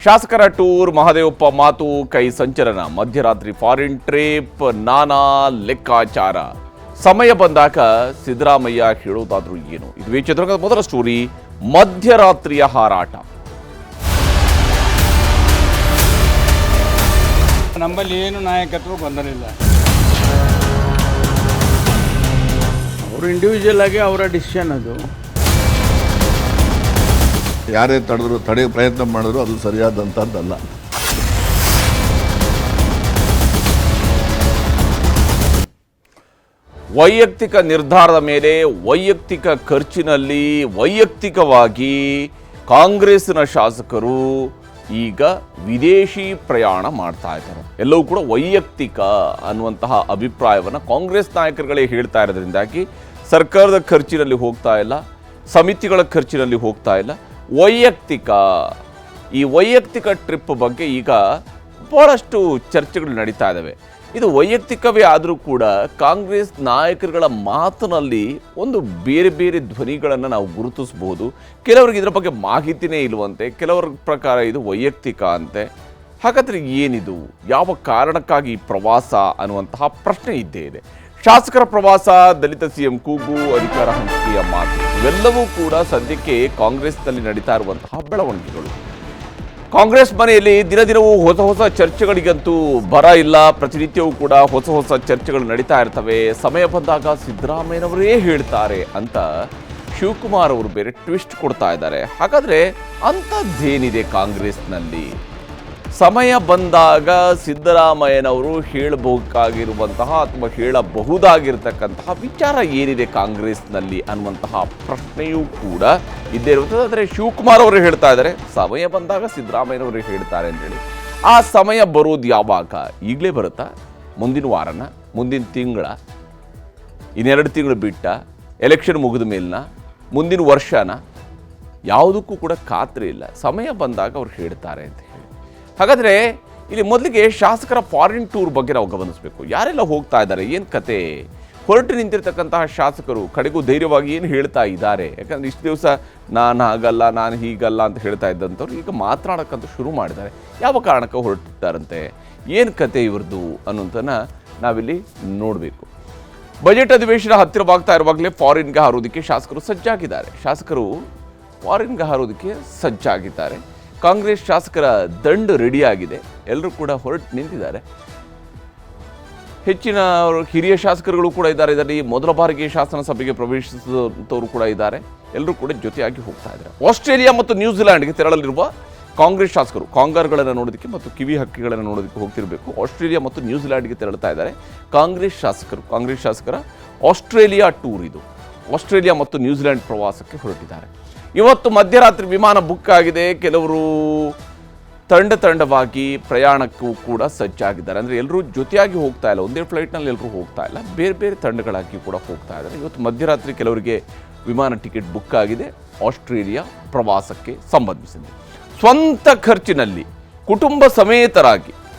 ಶಾಸಕರ ಟೂರ್, ಮಹದೇವಪ್ಪ ಮಾತು, ಕೈ ಸಂಚಲನ, ಮಧ್ಯರಾತ್ರಿ ಫಾರಿನ್ ಟ್ರಿಪ್, ನಾನಾ ಲೆಕ್ಕಾಚಾರ. ಸಮಯ ಬಂದಾಗ ಸಿದ್ದರಾಮಯ್ಯ ಹೇಳೋದಾದ್ರೂ ಏನು? ಇದುವೇ ಚಿತ್ರರಂಗದ ಮೊದಲ ಸ್ಟೋರಿ, ಮಧ್ಯರಾತ್ರಿಯ ಹಾರಾಟ. ನಮ್ಮಲ್ಲಿ ಏನು ನಾಯಕತ್ವ ಬಂದಿರಲಿಲ್ಲ. ಅವರು ಇಂಡಿವಿಜುವಲ್ ಆಗಿ ಅವರ ಡಿಸಿಷನ್ ಅದು. ಯಾರೇ ತಡೆಯೋ ಪ್ರಯತ್ನ ಮಾಡಿದ್ರು ಅದು ಸರಿಯಾದಂಥದ್ದಲ್ಲ. ವೈಯಕ್ತಿಕ ನಿರ್ಧಾರದ ಮೇಲೆ ವೈಯಕ್ತಿಕ ಖರ್ಚಿನಲ್ಲಿ ವೈಯಕ್ತಿಕವಾಗಿ ಕಾಂಗ್ರೆಸ್ನ ಶಾಸಕರು ಈಗ ವಿದೇಶಿ ಪ್ರಯಾಣ ಮಾಡ್ತಾ ಇದ್ದಾರೆ. ಎಲ್ಲವೂ ಕೂಡ ವೈಯಕ್ತಿಕ ಅನ್ನುವಂತಹ ಅಭಿಪ್ರಾಯವನ್ನು ಕಾಂಗ್ರೆಸ್ ನಾಯಕರುಗಳೇ ಹೇಳ್ತಾ ಇರೋದ್ರಿಂದಾಗಿ ಸರ್ಕಾರದ ಖರ್ಚಿನಲ್ಲಿ ಹೋಗ್ತಾ ಇಲ್ಲ, ಸಮಿತಿಗಳ ಖರ್ಚಿನಲ್ಲಿ ಹೋಗ್ತಾ ಇಲ್ಲ, ಈ ವೈಯಕ್ತಿಕ ಟ್ರಿಪ್ ಬಗ್ಗೆ ಈಗ ಬಹಳಷ್ಟು ಚರ್ಚೆಗಳು ನಡೀತಾ ಇದ್ದಾವೆ. ಇದು ವೈಯಕ್ತಿಕವೇ ಆದರೂ ಕೂಡ ಕಾಂಗ್ರೆಸ್ ನಾಯಕರುಗಳ ಮಾತಿನಲ್ಲಿ ಒಂದು ಬೇರೆ ಬೇರೆ ಧ್ವನಿಗಳನ್ನು ನಾವು ಗುರುತಿಸಬಹುದು. ಕೆಲವರಿಗೆ ಇದರ ಬಗ್ಗೆ ಮಾಹಿತಿನೇ ಇಲ್ಲವಂತೆ, ಕೆಲವರ ಪ್ರಕಾರ ಇದು ವೈಯಕ್ತಿಕ ಅಂತೆ. ಹಾಗಾದರೆ ಏನಿದು, ಯಾವ ಕಾರಣಕ್ಕಾಗಿ ಈ ಪ್ರವಾಸ ಅನ್ನುವಂತಹ ಪ್ರಶ್ನೆ ಇದ್ದೇ ಇದೆ. ಶಾಸಕರ ಪ್ರವಾಸ, ದಲಿತ ಸಿಎಂ ಕೂಗು, ಅಧಿಕಾರ ಹಂಚಿಕೆಯ ಮಾತು, ಇವೆಲ್ಲವೂ ಕೂಡ ಸದ್ಯಕ್ಕೆ ಕಾಂಗ್ರೆಸ್ನಲ್ಲಿ ನಡೀತಾ ಇರುವಂತಹ ಬೆಳವಣಿಗೆಗಳು. ಕಾಂಗ್ರೆಸ್ ಮನೆಯಲ್ಲಿ ದಿನದಿನವೂ ಹೊಸ ಚರ್ಚೆಗಳಿಗಂತೂ ಬರ ಇಲ್ಲ. ಪ್ರತಿನಿತ್ಯವೂ ಕೂಡ ಹೊಸ ಚರ್ಚೆಗಳು ನಡೀತಾ ಇರ್ತವೆ. ಸಮಯ ಬಂದಾಗ ಸಿದ್ದರಾಮಯ್ಯನವರೇ ಹೇಳ್ತಾರೆ ಅಂತ ಶಿವಕುಮಾರ್ ಅವರು ಬೇರೆ ಟ್ವಿಸ್ಟ್ ಕೊಡ್ತಾ ಇದ್ದಾರೆ. ಹಾಗಾದರೆ ಅಂಥದ್ದೇನಿದೆ ಕಾಂಗ್ರೆಸ್ನಲ್ಲಿ? ಸಮಯ ಬಂದಾಗ ಸಿದ್ದರಾಮಯ್ಯನವರು ಹೇಳಬೇಕಾಗಿರುವಂತಹ ಅಥವಾ ಹೇಳಬಹುದಾಗಿರ್ತಕ್ಕಂತಹ ವಿಚಾರ ಏನಿದೆ ಕಾಂಗ್ರೆಸ್ನಲ್ಲಿ ಅನ್ನುವಂತಹ ಪ್ರಶ್ನೆಯೂ ಕೂಡ ಇದ್ದೇ ಇರುತ್ತದೆ. ಆದರೆ ಶಿವಕುಮಾರ್ ಅವರು ಹೇಳ್ತಾ ಇದ್ದಾರೆ ಸಮಯ ಬಂದಾಗ ಸಿದ್ದರಾಮಯ್ಯನವರು ಹೇಳ್ತಾರೆ ಅಂತೇಳಿ. ಆ ಸಮಯ ಬರೋದು ಯಾವಾಗ? ಈಗಲೇ ಬರುತ್ತಾ? ಮುಂದಿನ ವಾರನ? ಮುಂದಿನ ತಿಂಗಳ? ಇನ್ನೆರಡು ತಿಂಗಳು ಬಿಟ್ಟ? ಎಲೆಕ್ಷನ್ ಮುಗಿದ ಮೇಲಿನ? ಮುಂದಿನ ವರ್ಷನ? ಯಾವುದಕ್ಕೂ ಕೂಡ ಖಾತ್ರಿ ಇಲ್ಲ. ಸಮಯ ಬಂದಾಗ ಅವ್ರು ಹೇಳ್ತಾರೆ ಅಂತ ಹೇಳಿ. ಹಾಗಾದರೆ ಇಲ್ಲಿ ಮೊದಲಿಗೆ ಶಾಸಕರ ಫಾರಿನ್ ಟೂರ್ ಬಗ್ಗೆ ನಾವು ಗಮನಿಸಬೇಕು. ಯಾರೆಲ್ಲ ಹೋಗ್ತಾ ಇದ್ದಾರೆ, ಏನು ಕತೆ? ಹೊರಟು ನಿಂತಿರ್ತಕ್ಕಂತಹ ಶಾಸಕರು ಕಡೆಗೂ ಧೈರ್ಯವಾಗಿ ಏನು ಹೇಳ್ತಾ ಇದ್ದಾರೆ? ಯಾಕಂದರೆ ಇಷ್ಟು ದಿವಸ ನಾನು ಹಾಗಲ್ಲ, ನಾನು ಹೀಗಲ್ಲ ಅಂತ ಹೇಳ್ತಾ ಇದ್ದಂಥವ್ರು ಈಗ ಮಾತನಾಡೋಕ್ಕಂತ ಶುರು ಮಾಡಿದ್ದಾರೆ. ಯಾವ ಕಾರಣಕ್ಕೆ ಹೊರಟಿದ್ದಾರಂತೆ, ಏನು ಕತೆ ಇವ್ರದ್ದು ಅನ್ನೋಂಥನ್ನ ನಾವಿಲ್ಲಿ ನೋಡಬೇಕು. ಬಜೆಟ್ ಅಧಿವೇಶನ ಹತ್ತಿರವಾಗ್ತಾ ಇರುವಾಗಲೇ ಫಾರಿನ್ಗೆ ಹಾರೋದಕ್ಕೆ ಶಾಸಕರು ಸಜ್ಜಾಗಿದ್ದಾರೆ. ಕಾಂಗ್ರೆಸ್ ಶಾಸಕರ ದಂಡು ರೆಡಿಯಾಗಿದೆ. ಎಲ್ಲರೂ ಕೂಡ ಹೊರಟು ನಿಂತಿದ್ದಾರೆ. ಹೆಚ್ಚಿನ ಹಿರಿಯ ಶಾಸಕರುಗಳು ಕೂಡ ಇದ್ದಾರೆ. ಇದರಲ್ಲಿ ಮೊದಲ ಬಾರಿಗೆ ಶಾಸನ ಸಭೆಗೆ ಪ್ರವೇಶಿಸಿದವರು ಕೂಡ ಇದ್ದಾರೆ. ಎಲ್ಲರೂ ಕೂಡ ಜೊತೆಯಾಗಿ ಹೋಗ್ತಾ ಇದ್ದಾರೆ. ಆಸ್ಟ್ರೇಲಿಯಾ ಮತ್ತು ನ್ಯೂಜಿಲ್ಯಾಂಡ್ಗೆ ತೆರಳಲಿರುವ ಕಾಂಗ್ರೆಸ್ ಶಾಸಕರು ಕಾಂಗಾರ್ಗಳನ್ನು ನೋಡೋದಕ್ಕೆ ಮತ್ತು ಕಿವಿ ಹಕ್ಕಿಗಳನ್ನು ನೋಡೋದಕ್ಕೆ ಹೋಗ್ತಿರಬೇಕು. ಆಸ್ಟ್ರೇಲಿಯಾ ಮತ್ತು ನ್ಯೂಜಿಲ್ಯಾಂಡ್ಗೆ ತೆರಳುತ್ತಾ ಇದ್ದಾರೆ ಕಾಂಗ್ರೆಸ್ ಶಾಸಕರ ಆಸ್ಟ್ರೇಲಿಯಾ ಟೂರ್ ಇದು. ಆಸ್ಟ್ರೇಲಿಯಾ ಮತ್ತು ನ್ಯೂಜಿಲ್ಯಾಂಡ್ ಪ್ರವಾಸಕ್ಕೆ ಹೊರಟಿದ್ದಾರೆ. ಇವತ್ತು ಮಧ್ಯರಾತ್ರಿ ವಿಮಾನ ಬುಕ್ ಆಗಿದೆ. ಕೆಲವರು ತಂಡವಾಗಿ ಪ್ರಯಾಣಕ್ಕೂ ಕೂಡ ಸಜ್ಜಾಗಿದ್ದಾರೆ. ಅಂದರೆ ಎಲ್ಲರೂ ಜೊತೆಯಾಗಿ ಹೋಗ್ತಾ ಇಲ್ಲ, ಒಂದೇ ಫ್ಲೈಟ್ನಲ್ಲಿ ಎಲ್ಲರೂ ಹೋಗ್ತಾ ಇಲ್ಲ, ಬೇರೆ ಬೇರೆ ತಂಡಗಳಾಗಿ ಕೂಡ ಹೋಗ್ತಾ ಇದ್ದಾರೆ. ಇವತ್ತು ಮಧ್ಯರಾತ್ರಿ ಕೆಲವರಿಗೆ ವಿಮಾನ ಟಿಕೆಟ್ ಬುಕ್ ಆಗಿದೆ. ಆಸ್ಟ್ರೇಲಿಯಾ ಪ್ರವಾಸಕ್ಕೆ ಸಂಬಂಧಿಸಿದೆ. ಸ್ವಂತ ಖರ್ಚಿನಲ್ಲಿ ಕುಟುಂಬ ಸಮೇತರಾಗಿ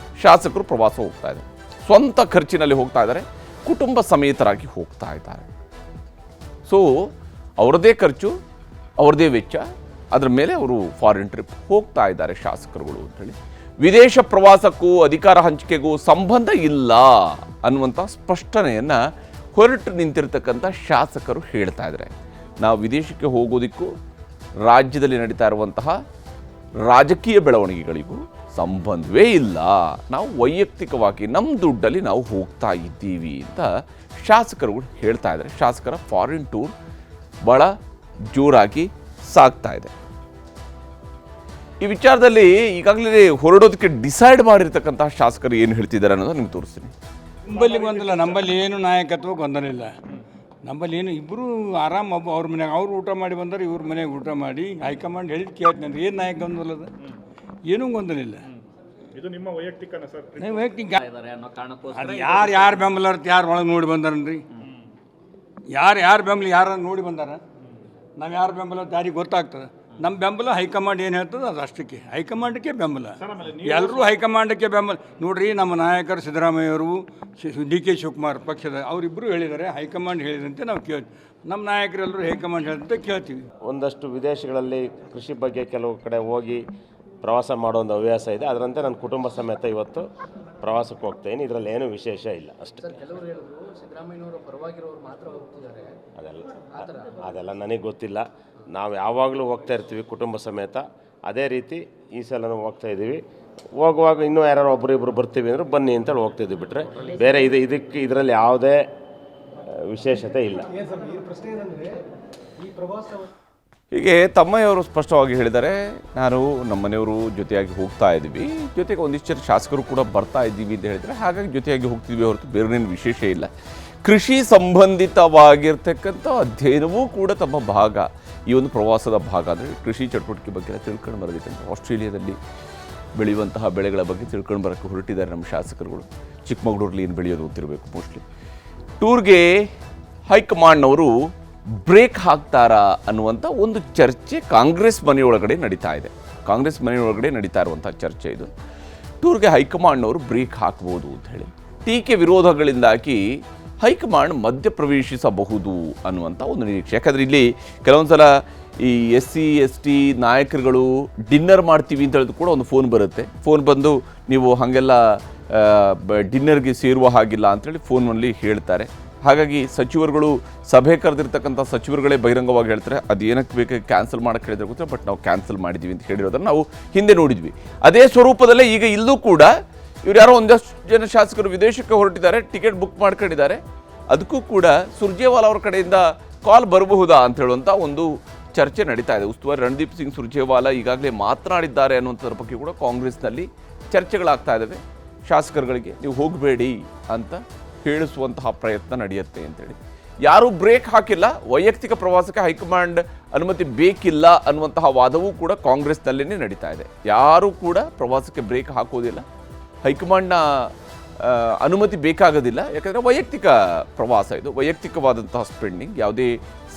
ಶಾಸಕರು ಪ್ರವಾಸ ಹೋಗ್ತಾ ಇದ್ದಾರೆ. ಸ್ವಂತ ಖರ್ಚಿನಲ್ಲಿ ಹೋಗ್ತಾ ಇದ್ದಾರೆ, ಕುಟುಂಬ ಸಮೇತರಾಗಿ ಹೋಗ್ತಾ ಇದ್ದಾರೆ. ಸೊ ಅವರದೇ ಖರ್ಚು, ಅವ್ರದ್ದೇ ವೆಚ್ಚ, ಅದರ ಮೇಲೆ ಅವರು ಫಾರಿನ್ ಟ್ರಿಪ್ ಹೋಗ್ತಾ ಇದ್ದಾರೆ ಶಾಸಕರುಗಳು ಅಂತೇಳಿ. ವಿದೇಶ ಪ್ರವಾಸಕ್ಕೂ ಅಧಿಕಾರ ಹಂಚಿಕೆಗೂ ಸಂಬಂಧ ಇಲ್ಲ ಅನ್ನುವಂಥ ಸ್ಪಷ್ಟನೆಯನ್ನು ಹೊರಟು ನಿಂತಿರ್ತಕ್ಕಂಥ ಶಾಸಕರು ಹೇಳ್ತಾ ಇದ್ದಾರೆ. ನಾವು ವಿದೇಶಕ್ಕೆ ಹೋಗೋದಕ್ಕೂ ರಾಜ್ಯದಲ್ಲಿ ನಡೀತಾ ಇರುವಂತಹ ರಾಜಕೀಯ ಬೆಳವಣಿಗೆಗಳಿಗೂ ಸಂಬಂಧವೇ ಇಲ್ಲ. ನಾವು ವೈಯಕ್ತಿಕವಾಗಿ ನಮ್ಮ ದುಡ್ಡಲ್ಲಿ ನಾವು ಹೋಗ್ತಾ ಇದ್ದೀವಿ ಅಂತ ಶಾಸಕರುಗಳು ಹೇಳ್ತಾ ಇದ್ದಾರೆ. ಶಾಸಕರ ಫಾರಿನ್ ಟೂರ್ ಭಾಳ ಜೋರಾಗಿ ಸಾಗ್ತಾ ಇದೆ. ಈ ವಿಚಾರದಲ್ಲಿ ಈಗಾಗಲೇ ಹೊರಡೋದಕ್ಕೆ ಡಿಸೈಡ್ ಮಾಡಿರ್ತಕ್ಕಂತಹ ಶಾಸಕರು ಏನು ಹೇಳ್ತಿದ್ದಾರೆ ಅನ್ನೋದು ನಿಮ್ಗೆ ತೋರಿಸ್ತೀನಿ. ನಮ್ಮಲ್ಲಿ ಏನು ನಾಯಕತ್ವ ಗೊಂದಲಿಲ್ಲ. ನಮ್ಮಲ್ಲಿ ಏನು ಇಬ್ಬರು ಆರಾಮ್ ಅವ್ರ ಮನೆಯಾಗ ಅವ್ರು ಊಟ ಮಾಡಿ ಬಂದರೆ ಇವ್ರ ಮನೆಯಾಗ ಊಟ ಮಾಡಿ ಹೈಕಮಾಂಡ್ ಹೇಳಿದ್ ಕೇಳ್ತೀನಿ. ಏನು ನಾಯಕ ಗೊಂದಲದ? ಏನೂ ಗೊಂದಲಿಲ್ಲ. ಇದು ನಿಮ್ಮ ವೈಯಕ್ತಿಕನ ಸರ್? ವೈಯಕ್ತಿಕ ಅದು ಯಾರು ಬೆಂಬಲ ಯಾರು ಒಳಗೆ ನೋಡಿ ಬಂದಾರನ್ರಿ? ಯಾರು ಬೆಂಬಲ ಯಾರು ನೋಡಿ ಬಂದಾರ? ನಾವು ಯಾರು ಬೆಂಬಲ ಯಾರಿಗೆ ಗೊತ್ತಾಗ್ತದೆ? ನಮ್ಮ ಬೆಂಬಲ ಹೈಕಮಾಂಡ್ ಏನು ಹೇಳ್ತದೆ ಅದು ಅಷ್ಟಕ್ಕೆ. ಹೈಕಮಾಂಡಕ್ಕೆ ಬೆಂಬಲ, ಎಲ್ಲರೂ ಹೈಕಮಾಂಡಕ್ಕೆ ಬೆಂಬಲ. ನೋಡ್ರಿ, ನಮ್ಮ ನಾಯಕರು ಸಿದ್ದರಾಮಯ್ಯವರು, DK ಶಿವಕುಮಾರ್ ಪಕ್ಷದ ಅವರಿಬ್ಬರು ಹೇಳಿದ್ದಾರೆ, ಹೈಕಮಾಂಡ್ ಹೇಳಿದಂತೆ ನಾವು ಕೇಳ್ತೀವಿ. ನಮ್ಮ ನಾಯಕರೆಲ್ಲರೂ ಹೈಕಮಾಂಡ್ ಹೇಳಿದಂತೆ ಕೇಳ್ತೀವಿ. ಒಂದಷ್ಟು ವಿದೇಶಗಳಲ್ಲಿ ಕೃಷಿ ಬಗ್ಗೆ ಕೆಲವು ಕಡೆ ಹೋಗಿ ಪ್ರವಾಸ ಮಾಡೋ ಒಂದು ಹವ್ಯಾಸ ಇದೆ. ಅದರಂತೆ ನನ್ನ ಕುಟುಂಬ ಸಮೇತ ಇವತ್ತು ಪ್ರವಾಸಕ್ಕೆ ಹೋಗ್ತಾಯಿದ್ದೀನಿ. ಇದರಲ್ಲಿ ಏನೂ ವಿಶೇಷ ಇಲ್ಲ ಅಷ್ಟೇ. ಕೆಲವರು ಹೇಳಿದ್ರು ಸಿದ್ದರಾಮಯ್ಯನವರ ಪರವಾಗಿರೋರು ಮಾತ್ರ ಹೋಗ್ತಿದ್ದಾರೆ. ಅದೆಲ್ಲ ನನಗೆ ಗೊತ್ತಿಲ್ಲ. ನಾವು ಯಾವಾಗಲೂ ಹೋಗ್ತಾ ಇರ್ತೀವಿ ಕುಟುಂಬ ಸಮೇತ. ಅದೇ ರೀತಿ ಈ ಸಲನೂ ಹೋಗ್ತಾ ಇದ್ದೀವಿ. ಹೋಗುವಾಗ ಇನ್ನೂ ಯಾರು ಒಬ್ಬರಿಬ್ಬರು ಬರ್ತೀವಿ ಅಂದರೆ ಬನ್ನಿ ಅಂತೇಳಿ ಹೋಗ್ತಿದ್ವಿ. ಬಿಟ್ಟರೆ ಬೇರೆ ಇದರಲ್ಲಿ ಯಾವುದೇ ವಿಶೇಷತೆ ಇಲ್ಲ. ಹೀಗೆ ತಮ್ಮಯ್ಯವರು ಸ್ಪಷ್ಟವಾಗಿ ಹೇಳಿದ್ದಾರೆ, ನಾನು ನಮ್ಮನೆಯವರು ಜೊತೆಯಾಗಿ ಹೋಗ್ತಾ ಇದ್ದೀವಿ, ಜೊತೆಗೆ ಒಂದಿಷ್ಟು ಶಾಸಕರು ಕೂಡ ಬರ್ತಾ ಇದ್ದೀವಿ ಅಂತ ಹೇಳಿದರೆ, ಹಾಗಾಗಿ ಜೊತೆಯಾಗಿ ಹೋಗ್ತಿದ್ವಿ ಹೊರತು ಬೇರೇನು ವಿಶೇಷ ಇಲ್ಲ. ಕೃಷಿ ಸಂಬಂಧಿತವಾಗಿರ್ತಕ್ಕಂಥ ಅಧ್ಯಯನವೂ ಕೂಡ ತಮ್ಮ ಭಾಗ, ಈ ಒಂದು ಪ್ರವಾಸದ ಭಾಗ. ಅಂದರೆ ಕೃಷಿ ಚಟುವಟಿಕೆ ಬಗ್ಗೆ ತಿಳ್ಕೊಂಡು ಬರೋದಕ್ಕಂತ ಆಸ್ಟ್ರೇಲಿಯಾದಲ್ಲಿ ಬೆಳೆಯುವಂತಹ ಬೆಳೆಗಳ ಬಗ್ಗೆ ತಿಳ್ಕೊಂಡು ಬರೋಕ್ಕೆ ಹೊರಟಿದ್ದಾರೆ ನಮ್ಮ ಶಾಸಕರುಗಳು. ಚಿಕ್ಕಮಗಳೂರಲ್ಲಿ ಏನು ಬೆಳೆಯೋದು ಅಂತಿರಬೇಕು ಮೋಸ್ಟ್ಲಿ. ಟೂರ್ಗೆ ಹೈಕಮಾಂಡ್ನವರು ಬ್ರೇಕ್ ಹಾಕ್ತಾರಾ ಅನ್ನುವಂಥ ಒಂದು ಚರ್ಚೆ ಕಾಂಗ್ರೆಸ್ ಮನೆಯೊಳಗಡೆ ನಡೀತಾ ಇದೆ. ಕಾಂಗ್ರೆಸ್ ಮನೆಯೊಳಗಡೆ ನಡೀತಾ ಇರುವಂಥ ಚರ್ಚೆ ಇದು. ಟೂರ್ಗೆ ಹೈಕಮಾಂಡ್ನವರು ಬ್ರೇಕ್ ಹಾಕ್ಬೋದು ಅಂತ ಹೇಳಿ ಟೀಕೆ ವಿರೋಧಗಳಿಂದಾಗಿ ಹೈಕಮಾಂಡ್ ಮಧ್ಯಪ್ರವೇಶಿಸಬಹುದು ಅನ್ನುವಂಥ ಒಂದು ನಿರೀಕ್ಷೆ. ಯಾಕಂದರೆ ಇಲ್ಲಿ ಕೆಲವೊಂದು ಸಲ ಈ SC ST ನಾಯಕರುಗಳು ಡಿನ್ನರ್ ಮಾಡ್ತೀವಿ ಅಂತ ಹೇಳಿದ್ರು ಕೂಡ ಒಂದು ಫೋನ್ ಬರುತ್ತೆ. ಫೋನ್ ಬಂದು ನೀವು ಹಾಗೆಲ್ಲ ಡಿನ್ನರ್ಗೆ ಸೇರುವ ಹಾಗಿಲ್ಲ ಅಂಥೇಳಿ ಫೋನಲ್ಲಿ ಹೇಳ್ತಾರೆ. ಹಾಗಾಗಿ ಸಚಿವರುಗಳು ಸಭೆ ಕರೆದಿರ್ತಕ್ಕಂಥ ಸಚಿವರುಗಳೇ ಬಹಿರಂಗವಾಗಿ ಹೇಳ್ತಾರೆ, ಅದು ಏನಕ್ಕೆ ಬೇಕಾಗಿ ಕ್ಯಾನ್ಸಲ್ ಮಾಡೋಕ್ಕೆ ಹೇಳಿದ್ರೆ ಗೊತ್ತಿಲ್ಲ, ಬಟ್ ನಾವು ಕ್ಯಾನ್ಸಲ್ ಮಾಡಿದ್ದೀವಿ ಅಂತ ಹೇಳಿರೋದನ್ನು ನಾವು ಹಿಂದೆ ನೋಡಿದ್ವಿ. ಅದೇ ಸ್ವರೂಪದಲ್ಲೇ ಈಗ ಇಲ್ಲೂ ಕೂಡ ಇವ್ರು ಯಾರೋ ಒಂದಷ್ಟು ಜನ ಶಾಸಕರು ವಿದೇಶಕ್ಕೆ ಹೊರಟಿದ್ದಾರೆ, ಟಿಕೆಟ್ ಬುಕ್ ಮಾಡ್ಕೊಂಡಿದ್ದಾರೆ. ಅದಕ್ಕೂ ಕೂಡ ಸುರ್ಜೇವಾಲಾ ಅವರ ಕಡೆಯಿಂದ ಕಾಲ್ ಬರಬಹುದಾ ಅಂತ ಹೇಳುವಂಥ ಒಂದು ಚರ್ಚೆ ನಡೀತಾ ಇದೆ. ಉಸ್ತುವಾರಿ ರಣದೀಪ್ ಸಿಂಗ್ ಸುರ್ಜೇವಾಲಾ ಈಗಾಗಲೇ ಮಾತನಾಡಿದ್ದಾರೆ ಅನ್ನುವಂಥದ್ರ ಬಗ್ಗೆ ಕೂಡ ಕಾಂಗ್ರೆಸ್ನಲ್ಲಿ ಚರ್ಚೆಗಳಾಗ್ತಾ ಇದ್ದಾವೆ. ಶಾಸಕರುಗಳಿಗೆ ನೀವು ಹೋಗಬೇಡಿ ಅಂತ ಹೇಳಿಸುವಂತಹ ಪ್ರಯತ್ನ ನಡೆಯುತ್ತೆ ಅಂತೇಳಿ. ಯಾರೂ ಬ್ರೇಕ್ ಹಾಕಿಲ್ಲ, ವೈಯಕ್ತಿಕ ಪ್ರವಾಸಕ್ಕೆ ಹೈಕಮಾಂಡ್ ಅನುಮತಿ ಬೇಕಿಲ್ಲ ಅನ್ನುವಂತಹ ವಾದವೂ ಕೂಡ ಕಾಂಗ್ರೆಸ್ನಲ್ಲೇ ನಡೀತಾ ಇದೆ. ಯಾರೂ ಕೂಡ ಪ್ರವಾಸಕ್ಕೆ ಬ್ರೇಕ್ ಹಾಕೋದಿಲ್ಲ, ಹೈಕಮಾಂಡ್ನ ಅನುಮತಿ ಬೇಕಾಗೋದಿಲ್ಲ. ಯಾಕಂದರೆ ವೈಯಕ್ತಿಕ ಪ್ರವಾಸ ಇದು, ವೈಯಕ್ತಿಕವಾದಂತಹ ಸ್ಪೆಂಡಿಂಗ್, ಯಾವುದೇ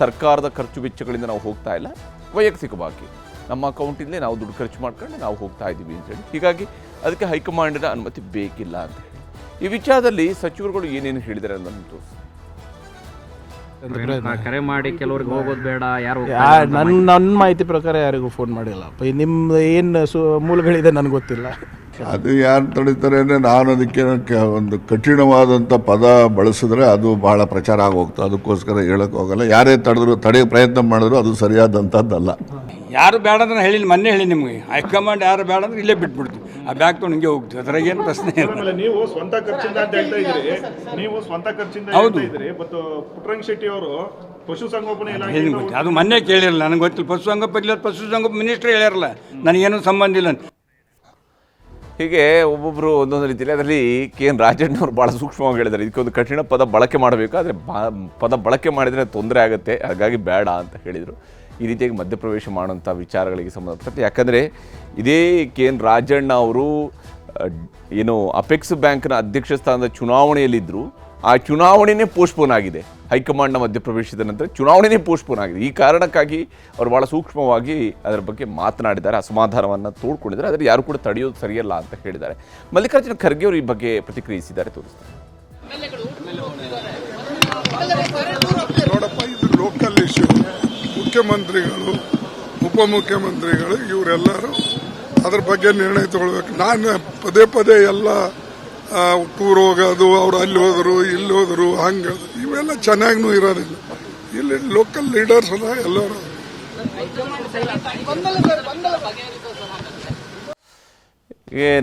ಸರ್ಕಾರದ ಖರ್ಚು ವೆಚ್ಚಗಳಿಂದ ನಾವು ಹೋಗ್ತಾ ಇಲ್ಲ, ವೈಯಕ್ತಿಕವಾಗಿ ನಮ್ಮ ಅಕೌಂಟಿಂದಲೇ ನಾವು ದುಡ್ಡು ಖರ್ಚು ಮಾಡ್ಕೊಂಡು ನಾವು ಹೋಗ್ತಾ ಇದ್ದೀವಿ ಅಂತೇಳಿ. ಹೀಗಾಗಿ ಅದಕ್ಕೆ ಹೈಕಮಾಂಡಿನ ಅನುಮತಿ ಬೇಕಿಲ್ಲ ಅಂತ ಹೇಳಿ ಈ ವಿಚಾರದಲ್ಲಿ ಸಚಿವರುಗಳು ಏನೇನು ಹೇಳಿದ್ದಾರೆ ಅನ್ನೋದನ್ನು ತೋರಿಸಿ. ಕರೆ ಮಾಡಿ ಕೆಲವ್ರಿಗೆ ಹೋಗೋದು ಬೇಡ, ಯಾರು ನನ್ನ ಮಾಹಿತಿ ಪ್ರಕಾರ ಯಾರಿಗೂ ಫೋನ್ ಮಾಡಿಲ್ಲ. ನಿಮ್ದು ಏನು ಮೂಲಗಳಿದೆ ನನಗೆ ಗೊತ್ತಿಲ್ಲ. ಅದು ಯಾರು ತಡೀತಾರೆ ಅಂದರೆ ನಾನು ಅದಕ್ಕೆ ಒಂದು ಕಠಿಣವಾದಂಥ ಪದ ಬಳಸಿದ್ರೆ ಅದು ಬಹಳ ಪ್ರಚಾರ ಆಗೋಗ್ತದೆ. ಅದಕ್ಕೋಸ್ಕರ ಹೇಳಕ್ಕೆ ಹೋಗಲ್ಲ. ಯಾರೇ ತಡೆಯೋ ಪ್ರಯತ್ನ ಮಾಡಿದ್ರು ಅದು ಸರಿಯಾದಂಥದ್ದಲ್ಲ. ಯಾರು ಬೇಡ ಅಂದ್ರೆ ಹೇಳಿ, ಮೊನ್ನೆ ಹೇಳಿ ನಿಮಗೆ ಹೈಕಮಾಂಡ್ ಯಾರು ಬೇಡ ಅಂದ್ರೆ ಇಲ್ಲೇ ಬಿಟ್ಬಿಡ್ತೀವಿ, ಆ ಬ್ಯಾಗ್ ತೊಗೊಂಡು ಹಿಂಗೆ ಹೋಗ್ತೀವಿ. ಅದ್ರಾಗ ಏನು ಪ್ರಶ್ನೆ ಇಲ್ಲ. ಆಮೇಲೆ ನೀವು ಸ್ವಂತ ಖರ್ಚಿಂದ ಅಂತ ಹೇಳ್ತಾ ಇದ್ದೀರಿ, ನೀವು ಸ್ವಂತ ಖರ್ಚಿಂದ ಹೇಳ್ತಾ ಇದ್ದೀರಿ. ಮತ್ತು ಪುಟ್ಟರಂಗ ಶೆಟ್ಟಿ ಅವರು ಪಶುಸಂಗೋಪನೆ ಇಲಾಖೆ ಅದು ಮೊನ್ನೆ ಕೇಳಿರಲ್ಲ, ನನಗೆ ಗೊತ್ತಿಲ್ಲ. ಪಶುಸಂಗೋಪನೆ ಮಿನಿಸ್ಟ್ರ್ ಹೇಳಿರಲ್ಲ, ನನಗೇನು ಸಂಬಂಧ ಇಲ್ಲ ಅಂತ. ಹೀಗೆ ಒಬ್ಬೊಬ್ಬರು ಒಂದೊಂದು ರೀತಿಯಲ್ಲಿ. ಅದರಲ್ಲಿ KN ರಾಜಣ್ಣವರು ಭಾಳ ಸೂಕ್ಷ್ಮವಾಗಿ ಹೇಳಿದ್ದಾರೆ, ಇದಕ್ಕೊಂದು ಕಠಿಣ ಪದ ಬಳಕೆ ಮಾಡಬೇಕು, ಆದರೆ ಪದ ಬಳಕೆ ಮಾಡಿದರೆ ತೊಂದರೆ ಆಗುತ್ತೆ, ಹಾಗಾಗಿ ಬೇಡ ಅಂತ ಹೇಳಿದರು. ಈ ರೀತಿಯಾಗಿ ಮಧ್ಯಪ್ರವೇಶ ಮಾಡುವಂಥ ವಿಚಾರಗಳಿಗೆ ಸಂಬಂಧಪಟ್ಟಂತೆ. ಯಾಕಂದರೆ ಇದೇ KN ರಾಜಣ್ಣ ಅವರು ಏನು ಅಪೆಕ್ಸ್ ಬ್ಯಾಂಕ್ನ ಅಧ್ಯಕ್ಷ ಸ್ಥಾನದ ಚುನಾವಣೆಯಲ್ಲಿದ್ದರು. ಆ ಚುನಾವಣೆಯೇ ಪೋಸ್ಟ್ಪೋನ್ ಆಗಿದೆ. ಹೈಕಮಾಂಡ್ನ ಮಧ್ಯಪ್ರವೇಶದ ನಂತರ ಚುನಾವಣೆಯೇ ಪೋಸ್ಟ್ಪೋನ್ ಆಗಿದೆ. ಈ ಕಾರಣಕ್ಕಾಗಿ ಅವರು ಭಾಳ ಸೂಕ್ಷ್ಮವಾಗಿ ಅದರ ಬಗ್ಗೆ ಮಾತನಾಡಿದ್ದಾರೆ, ಅಸಮಾಧಾನವನ್ನು ತೋಡ್ಕೊಂಡಿದ್ದಾರೆ. ಆದರೆ ಯಾರು ಕೂಡ ತಡೆಯೋದು ಸರಿಯಲ್ಲ ಅಂತ ಹೇಳಿದ್ದಾರೆ. ಮಲ್ಲಿಕಾರ್ಜುನ ಖರ್ಗೆ ಅವರು ಈ ಬಗ್ಗೆ ಪ್ರತಿಕ್ರಿಯಿಸಿದ್ದಾರೆ, ತೋರಿಸ್ತಾರೆ. ನೋಡಪ್ಪ, ಇದು ಲೋಕಲ್ ಇಶ್ಯೂ. ಮುಖ್ಯಮಂತ್ರಿಗಳು, ಉಪಮುಖ್ಯಮಂತ್ರಿಗಳು ಇವರೆಲ್ಲರೂ ಅದ್ರ ಬಗ್ಗೆ ನಿರ್ಣಯ ತಗೊಳ್ಬೇಕು. ನಾನು ಪದೇ ಪದೇ ಎಲ್ಲ ಟೂರ್ ಹೋಗೋದು, ಅವ್ರು ಅಲ್ಲಿ ಹೋದರು ಇಲ್ಲಿ ಹೋದರು ಹಂಗೆ ಇವೆಲ್ಲ ಚೆನ್ನಾಗೂ ಇರೋದಿಲ್ಲ. ಇಲ್ಲಿ ಲೋಕಲ್ ಲೀಡರ್ಸ್ ಅದ ಎಲ್ಲರೂ.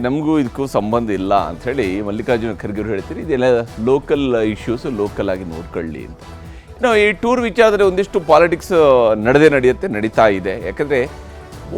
ನಮಗೂ ಇದಕ್ಕೂ ಸಂಬಂಧ ಇಲ್ಲ ಅಂಥೇಳಿ ಮಲ್ಲಿಕಾರ್ಜುನ ಖರ್ಗೆ ಅವರು ಹೇಳ್ತೀರಿ. ಇದೆಲ್ಲ ಲೋಕಲ್ ಇಶ್ಯೂಸ್ ಲೋಕಲ್ ಆಗಿ ನೋಡ್ಕೊಳ್ಳಿ ಅಂತ. ನಾವು ಈ ಟೂರ್ ವಿಚಾರದಲ್ಲಿ ಒಂದಿಷ್ಟು ಪಾಲಿಟಿಕ್ಸ್ ನಡೀತಾ ಇದೆ. ಯಾಕಂದರೆ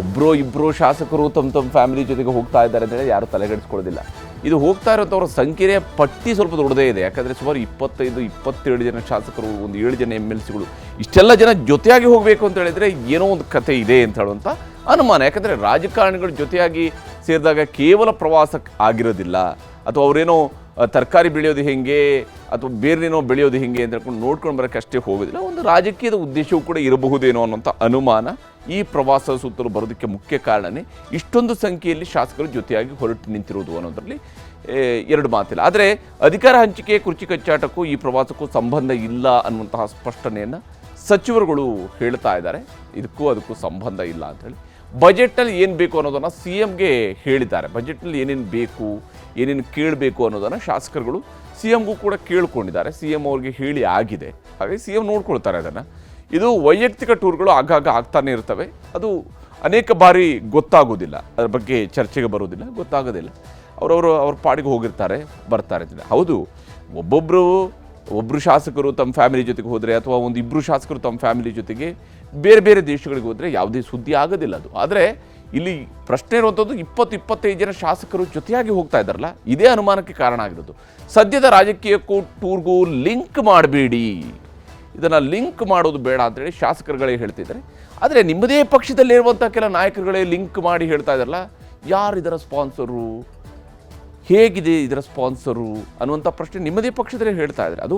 ಒಬ್ಬರೋ ಇಬ್ಬರು ಶಾಸಕರು ತಮ್ಮ ಫ್ಯಾಮಿಲಿ ಜೊತೆಗೆ ಹೋಗ್ತಾ ಇದ್ದಾರೆ ಅಂತೇಳಿ ಯಾರು ತಲೆಗೆಡಿಸ್ಕೊಳ್ಳೋದಿಲ್ಲ. ಇದು ಹೋಗ್ತಾ ಇರೋಂಥವ್ರ ಸಂಖ್ಯೆಯ ಪಟ್ಟಿ ಸ್ವಲ್ಪ ದೊಡ್ಡದೇ ಇದೆ. ಯಾಕಂದರೆ ಸುಮಾರು 25-27 ಜನ ಶಾಸಕರು, ಒಂದು 7 ಜನ MLCಗಳು, ಇಷ್ಟೆಲ್ಲ ಜನ ಜೊತೆಯಾಗಿ ಹೋಗಬೇಕು ಅಂತ ಹೇಳಿದರೆ ಏನೋ ಒಂದು ಕತೆ ಇದೆ ಅಂತ ಹೇಳುವಂಥ ಅನುಮಾನ. ಯಾಕಂದರೆ ರಾಜಕಾರಣಿಗಳು ಜೊತೆಯಾಗಿ ಸೇರಿದಾಗ ಕೇವಲ ಪ್ರವಾಸಕ್ಕೆ ಆಗಿರೋದಿಲ್ಲ, ಅಥವಾ ಅವರೇನೋ ತರಕಾರಿ ಬೆಳೆಯೋದು ಹೆಂಗೆ ಅಥವಾ ಬೇರೆನೇನೋ ಬೆಳೆಯೋದು ಹೆಂಗೆ ಅಂತ ಹೇಳ್ಕೊಂಡು ನೋಡ್ಕೊಂಡು ಬರೋಕ್ಕೆ ಅಷ್ಟೇ ಹೋಗೋದಿಲ್ಲ. ಒಂದು ರಾಜಕೀಯದ ಉದ್ದೇಶವೂ ಕೂಡ ಇರಬಹುದೇನೋ ಅನ್ನೋಂಥ ಅನುಮಾನ ಈ ಪ್ರವಾಸದ ಸುತ್ತಲೂ ಬರೋದಕ್ಕೆ ಮುಖ್ಯ ಕಾರಣನೇ ಇಷ್ಟೊಂದು ಸಂಖ್ಯೆಯಲ್ಲಿ ಶಾಸಕರು ಜೊತೆಯಾಗಿ ಹೊರಟು ನಿಂತಿರೋದು ಅನ್ನೋದರಲ್ಲಿ ಎರಡು ಮಾತಿಲ್ಲ. ಆದರೆ ಅಧಿಕಾರ ಹಂಚಿಕೆ, ಕುರ್ಚಿ ಕಚ್ಚಾಟಕ್ಕೂ ಈ ಪ್ರವಾಸಕ್ಕೂ ಸಂಬಂಧ ಇಲ್ಲ ಅನ್ನುವಂತಹ ಸ್ಪಷ್ಟನೆಯನ್ನು ಸಚಿವರುಗಳು ಹೇಳ್ತಾ ಇದ್ದಾರೆ. ಅದಕ್ಕೂ ಸಂಬಂಧ ಇಲ್ಲ ಅಂಥೇಳಿ ಬಜೆಟಲ್ಲಿ ಏನು ಬೇಕು ಅನ್ನೋದನ್ನು ಸಿ ಎಮ್ಗೆ ಹೇಳಿದ್ದಾರೆ. ಬಜೆಟ್ನಲ್ಲಿ ಏನೇನು ಬೇಕು, ಏನೇನು ಕೇಳಬೇಕು ಅನ್ನೋದನ್ನು ಶಾಸಕರುಗಳು ಸಿ ಎಮ್ಗೂ ಕೂಡ ಕೇಳ್ಕೊಂಡಿದ್ದಾರೆ. ಸಿ ಎಮ್ ಅವ್ರಿಗೆ ಹೇಳಿ ಆಗಿದೆ, ಹಾಗಾಗಿ ಸಿ ಎಮ್ ನೋಡ್ಕೊಳ್ತಾರೆ ಅದನ್ನು. ಇದು ವೈಯಕ್ತಿಕ ಟೂರ್ಗಳು ಆಗಾಗ ಆಗ್ತಾನೆ ಇರ್ತವೆ. ಅದು ಅನೇಕ ಬಾರಿ ಗೊತ್ತಾಗೋದಿಲ್ಲ, ಅದ್ರ ಬಗ್ಗೆ ಚರ್ಚೆಗೆ ಬರೋದಿಲ್ಲ, ಗೊತ್ತಾಗೋದಿಲ್ಲ. ಅವ್ರ ಪಾಡಿಗೆ ಹೋಗಿರ್ತಾರೆ, ಬರ್ತಾರೆ. ಹೌದು, ಒಬ್ಬರು ಶಾಸಕರು ತಮ್ಮ ಫ್ಯಾಮಿಲಿ ಜೊತೆಗೆ ಹೋದರೆ ಅಥವಾ ಒಂದು ಇಬ್ಬರು ಶಾಸಕರು ತಮ್ಮ ಫ್ಯಾಮಿಲಿ ಜೊತೆಗೆ ಬೇರೆ ಬೇರೆ ದೇಶಗಳಿಗೆ ಹೋದರೆ ಯಾವುದೇ ಸುದ್ದಿ ಆಗೋದಿಲ್ಲ ಅದು. ಆದರೆ ಇಲ್ಲಿ ಪ್ರಶ್ನೆ ಇರುವಂಥದ್ದು 20-25 ಜನ ಶಾಸಕರು ಜೊತೆಯಾಗಿ ಹೋಗ್ತಾ ಇದ್ದಾರಲ್ಲ, ಇದೇ ಅನುಮಾನಕ್ಕೆ ಕಾರಣ ಆಗಿರೋದು. ಸದ್ಯದ ರಾಜಕೀಯಕ್ಕೂ ಟೂರ್ಗೂ ಲಿಂಕ್ ಮಾಡಬೇಡಿ, ಇದನ್ನು ಲಿಂಕ್ ಮಾಡೋದು ಬೇಡ ಅಂತೇಳಿ ಶಾಸಕರುಗಳೇ ಹೇಳ್ತಿದ್ದಾರೆ. ಆದರೆ ನಿಮ್ಮದೇ ಪಕ್ಷದಲ್ಲಿರುವಂಥ ಕೆಲ ನಾಯಕರುಗಳೇ ಲಿಂಕ್ ಮಾಡಿ ಹೇಳ್ತಾ ಇದ್ದಾರಲ್ಲ, ಯಾರು ಇದರ ಸ್ಪಾನ್ಸರು, ಹೇಗಿದೆ ಇದರ ಸ್ಪಾನ್ಸರು ಅನ್ನುವಂಥ ಪ್ರಶ್ನೆ ನಿಮ್ಮದೇ ಪಕ್ಷದಲ್ಲೇ ಹೇಳ್ತಾ ಇದ್ದಾರೆ, ಅದು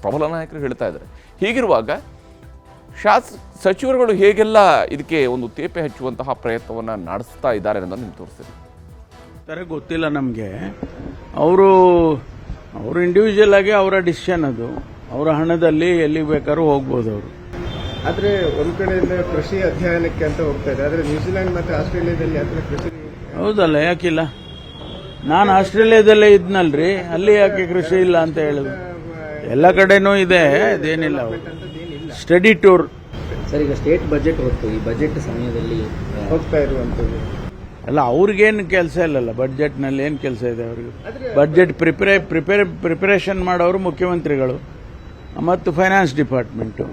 ಪ್ರಬಲ ನಾಯಕರು ಹೇಳ್ತಾ ಇದ್ದಾರೆ. ಹೀಗಿರುವಾಗ ಸಚಿವರುಗಳು ಹೇಗೆಲ್ಲ ಇದಕ್ಕೆ ಒಂದು ತೇಪೆ ಹಚ್ಚುವಂತಹ ಪ್ರಯತ್ನವನ್ನು ನಡೆಸ್ತಾ ಇದ್ದಾರೆ ಅನ್ನೋದನ್ನು ನಿಮ್ಗೆ ತೋರಿಸ್ತೀನಿ. ಗೊತ್ತಿಲ್ಲ ನಮಗೆ. ಅವರು ಇಂಡಿವಿಜುವಲ್ ಆಗಿ ಅವರ ಡಿಸಿಷನ್, ಅದು ಅವರ ಹಣದಲ್ಲಿ ಎಲ್ಲಿ ಬೇಕಾದ್ರೂ ಹೋಗ್ಬೋದು ಅವರು. ಆದರೆ ಒಂದು ಕಡೆಯಿಂದ ಕೃಷಿ ಅಧ್ಯಯನಕ್ಕೆ ಅಂತ ಹೋಗ್ತಾ ಇದೆ, ಆದರೆ ನ್ಯೂಜಿಲೆಂಡ್ ಮತ್ತು ಆಸ್ಟ್ರೇಲಿಯಾದಲ್ಲಿ ಅದರ ಕೃಷಿ. ಹೌದಲ್ಲ, ಯಾಕಿಲ್ಲ? ನಾನು ಆಸ್ಟ್ರೇಲಿಯಾದಲ್ಲೇ ಇದ್ನಲ್ರಿ, ಅಲ್ಲಿ ಯಾಕೆ ಕೃಷಿ ಇಲ್ಲ ಅಂತ ಹೇಳಿದ್ರು? ಎಲ್ಲ ಕಡೆನೂ ಇದೆ, ಅದೇನಿಲ್ಲ. Study tour. ಸರ್, ಈಗ ಸ್ಟೇಟ್ ಬಜೆಟ್ ಹೊತ್ತು ಈ ಬಜೆಟ್ ಸಮಯದಲ್ಲಿ ಹೋಗ್ತಾ ಇರುವಂಥದ್ದು ಅಲ್ಲ, ಅವ್ರಿಗೇನು ಕೆಲಸ ಇಲ್ಲಲ್ಲ, ಬಡ್ಜೆಟ್ನಲ್ಲಿ ಏನು ಕೆಲಸ ಇದೆ ಅವ್ರಿಗೆ? ಬಡ್ಜೆಟ್ ಪ್ರಿಪರೇಷನ್ ಮಾಡೋರು ಮುಖ್ಯಮಂತ್ರಿಗಳು ಮತ್ತು ಫೈನಾನ್ಸ್ ಡಿಪಾರ್ಟ್ಮೆಂಟು.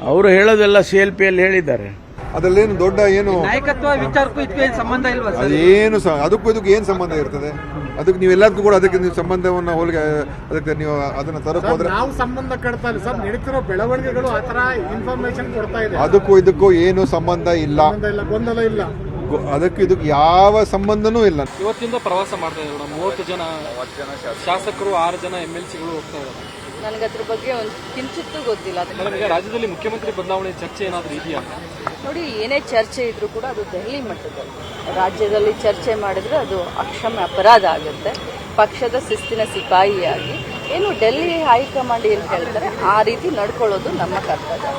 ಅವರು ಹೇಳೋದೆಲ್ಲ CLP ಅಲ್ಲಿ ಹೇಳಿದ್ದಾರೆ. ಅದರಲ್ಲೇನು ದೊಡ್ಡ ಏನು ನಾಯಕತ್ವ ವಿಚಾರಕ್ಕೂ ಇದಕ್ಕೆ ಸಂಬಂಧ ಇಲ್ವಾ? ಅದೇನು ಅದಕ್ಕೂ ಇದಕ್ಕೂ ಏನು ಸಂಬಂಧ ಇರ್ತದೆ? ಅದಕ್ಕೆ ನೀವೆಲ್ಲದಕ್ಕೂ ಕೂಡ ಅದಕ್ಕೆ ನೀವು ಸಂಬಂಧವನ್ನು ಹೋಲಿಕೆ ಅದಕ್ಕೆ ನೀವು ಅದನ್ನ ತರಕ್ಕೆ ಹೋದ್ರೆ ನಾವು ಸಂಬಂಧ ಕಟ್ತಾ ಇಲ್ಲ ಸರ್. ನಡೀತಿರೋ ಬೆಳವಣಿಗೆಗಳು ಆ ಥರ ಇನ್ಫಾರ್ಮೇಶನ್ ಕೊಡ್ತಾ ಇದೆ. ಅದಕ್ಕೂ ಇದಕ್ಕೂ ಏನು ಸಂಬಂಧ ಇಲ್ಲ, ಗೊಂದಲ ಇಲ್ಲ. ಅದಕ್ಕೆ ಇದಕ್ಕೆ ಯಾವ ಸಂಬಂಧನೂ ಇಲ್ಲ. ಇವತ್ತಿಂದ ಪ್ರವಾಸ ಮಾಡ್ತಾ ಇದ್ದಾರೆ 30 ಜನ ಶಾಸಕರು, 6 ಜನ MLCಗಳು ಹೋಗ್ತಾ ಇದ್ದಾರೆ. ನನಗೆ ಅದ್ರ ಬಗ್ಗೆ ಒಂದು ಕಿಂಚಿತ್ತೂ ಗೊತ್ತಿಲ್ಲ. ಈಗ ರಾಜ್ಯದಲ್ಲಿ ಮುಖ್ಯಮಂತ್ರಿ ಬದಲಾವಣೆ ಚರ್ಚೆ ಏನಾದರೂ ಇದೆಯಾ? ನೋಡಿ, ಏನೇ ಚರ್ಚೆ ಇದ್ರೂ ಕೂಡ ಅದು ದೆಹಲಿ ಮಟ್ಟದಲ್ಲಿ. ರಾಜ್ಯದಲ್ಲಿ ಚರ್ಚೆ ಮಾಡಿದ್ರೆ ಅದು ಅಕ್ಷಮ್ಯ ಅಪರಾಧ ಆಗುತ್ತೆ. ಪಕ್ಷದ ಶಿಸ್ತಿನ ಸಿಪಾಯಿಯಾಗಿ ಏನು ಡೆಲ್ಲಿ ಹೈಕಮಾಂಡ್ ಏನು ಹೇಳ್ತಾರೆ ಆ ರೀತಿ ನಡ್ಕೊಳ್ಳೋದು ನಮ್ಮ ಕರ್ತವ್ಯ.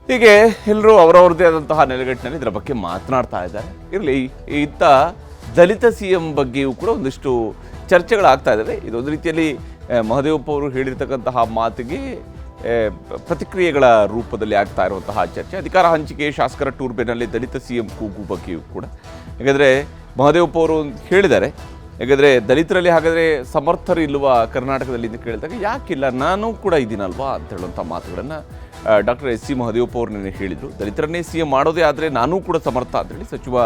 ಹೀಗೆ ಎಲ್ಲರೂ ಅವರವ್ರದ್ದೇ ಆದಂತಹ ನೆಲೆಗಟ್ಟಿನಲ್ಲಿ ಇದರ ಬಗ್ಗೆ ಮಾತನಾಡ್ತಾ ಇದ್ದಾರೆ. ಇರಲಿ, ಇತ್ತ ದಲಿತ CM ಬಗ್ಗೆಯೂ ಕೂಡ ಒಂದಿಷ್ಟು ಚರ್ಚೆಗಳಾಗ್ತಾ ಇದ್ದಾವೆ. ಇದೊಂದು ರೀತಿಯಲ್ಲಿ ಮಹದೇವಪ್ಪ ಅವರು ಹೇಳಿರ್ತಕ್ಕಂತಹ ಮಾತಿಗೆ ಪ್ರತಿಕ್ರಿಯೆಗಳ ರೂಪದಲ್ಲಿ ಆಗ್ತಾ ಇರುವಂತಹ ಚರ್ಚೆ. ಅಧಿಕಾರ ಹಂಚಿಕೆ, ಶಾಸಕರ ಟೂರ್ ಬೆನ್ನಲ್ಲಿ ದಲಿತ CM ಕೂಗು ಬಗ್ಗೆಯೂ ಕೂಡ. ಯಾಕಂದರೆ ಮಹದೇವಪ್ಪ ಅವರು ಹೇಳಿದ್ದಾರೆ, ಯಾಕಂದರೆ ದಲಿತರಲ್ಲಿ ಹಾಗಾದರೆ ಸಮರ್ಥರು ಇಲ್ವಾ ಕರ್ನಾಟಕದಲ್ಲಿ ಅಂತ ಕೇಳಿದಾಗ ಯಾಕಿಲ್ಲ, ನಾನು ಕೂಡ ಇದ್ದೀನಲ್ವಾ ಅಂತ ಹೇಳುವಂಥ ಮಾತುಗಳನ್ನು ಡಾಕ್ಟರ್ S C ಮಹದೇವಪ್ಪ ಅವರು ನಿನ್ನೆ ಹೇಳಿದರು. ದಲಿತರನ್ನೇ CM ಮಾಡೋದೇ ಆದರೆ ನಾನೂ ಕೂಡ ಸಮರ್ಥ ಅಂತೇಳಿ ಸಚಿವ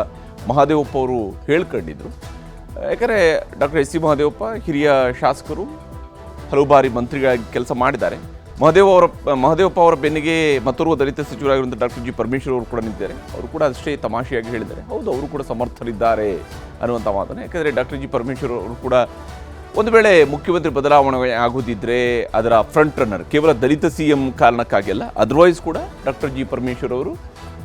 ಮಹದೇವಪ್ಪ ಅವರು ಹೇಳ್ಕೊಂಡಿದ್ರು. ಯಾಕಂದರೆ ಡಾಕ್ಟರ್ S C ಮಹದೇವಪ್ಪ ಹಿರಿಯ ಶಾಸಕರು, ಹಲವು ಬಾರಿ ಮಂತ್ರಿಗಳಾಗಿ ಕೆಲಸ ಮಾಡಿದ್ದಾರೆ. ಮಹದೇವಪ್ಪ ಅವರ ಬೆನ್ನಿಗೆ ಮತ್ತೋರ್ವ ದಲಿತ ಸಚಿವರಾಗಿರುವಂಥ ಡಾಕ್ಟರ್ G ಪರಮೇಶ್ವರ್ ಅವರು ಕೂಡ ನಿಂತಿದ್ದಾರೆ. ಅವರು ಕೂಡ ಅಷ್ಟೇ ತಮಾಷೆಯಾಗಿ ಹೇಳಿದ್ದಾರೆ, ಹೌದು ಅವರು ಕೂಡ ಸಮರ್ಥರಿದ್ದಾರೆ ಅನ್ನುವಂಥ ಮಾತನ್ನು. ಯಾಕಂದರೆ ಡಾಕ್ಟರ್ G ಪರಮೇಶ್ವರ್ ಅವರು ಕೂಡ ಒಂದು ವೇಳೆ ಮುಖ್ಯಮಂತ್ರಿ ಬದಲಾವಣೆ ಆಗೋದಿದ್ದರೆ ಅದರ ಫ್ರಂಟ್ ರನ್ನರ್ ಕೇವಲ ದಲಿತ CM ಕಾರಣಕ್ಕಾಗಿ ಅಲ್ಲ, ಅದರ್ವೈಸ್ ಕೂಡ ಡಾಕ್ಟರ್ G ಪರಮೇಶ್ವರ್ ಅವರು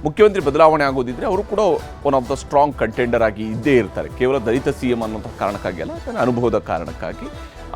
ಮುಖ್ಯಮಂತ್ರಿ ಬದಲಾವಣೆ ಆಗೋದಿದ್ದರೆ ಅವರು ಕೂಡ one of the strong contender ಆಗಿ ಇದ್ದೇ ಇರ್ತಾರೆ. ಕೇವಲ ದಲಿತ CM ಅನ್ನೋಂಥ ಕಾರಣಕ್ಕಾಗಿ ಅಲ್ಲ, ತನ್ನ ಅನುಭವದ ಕಾರಣಕ್ಕಾಗಿ,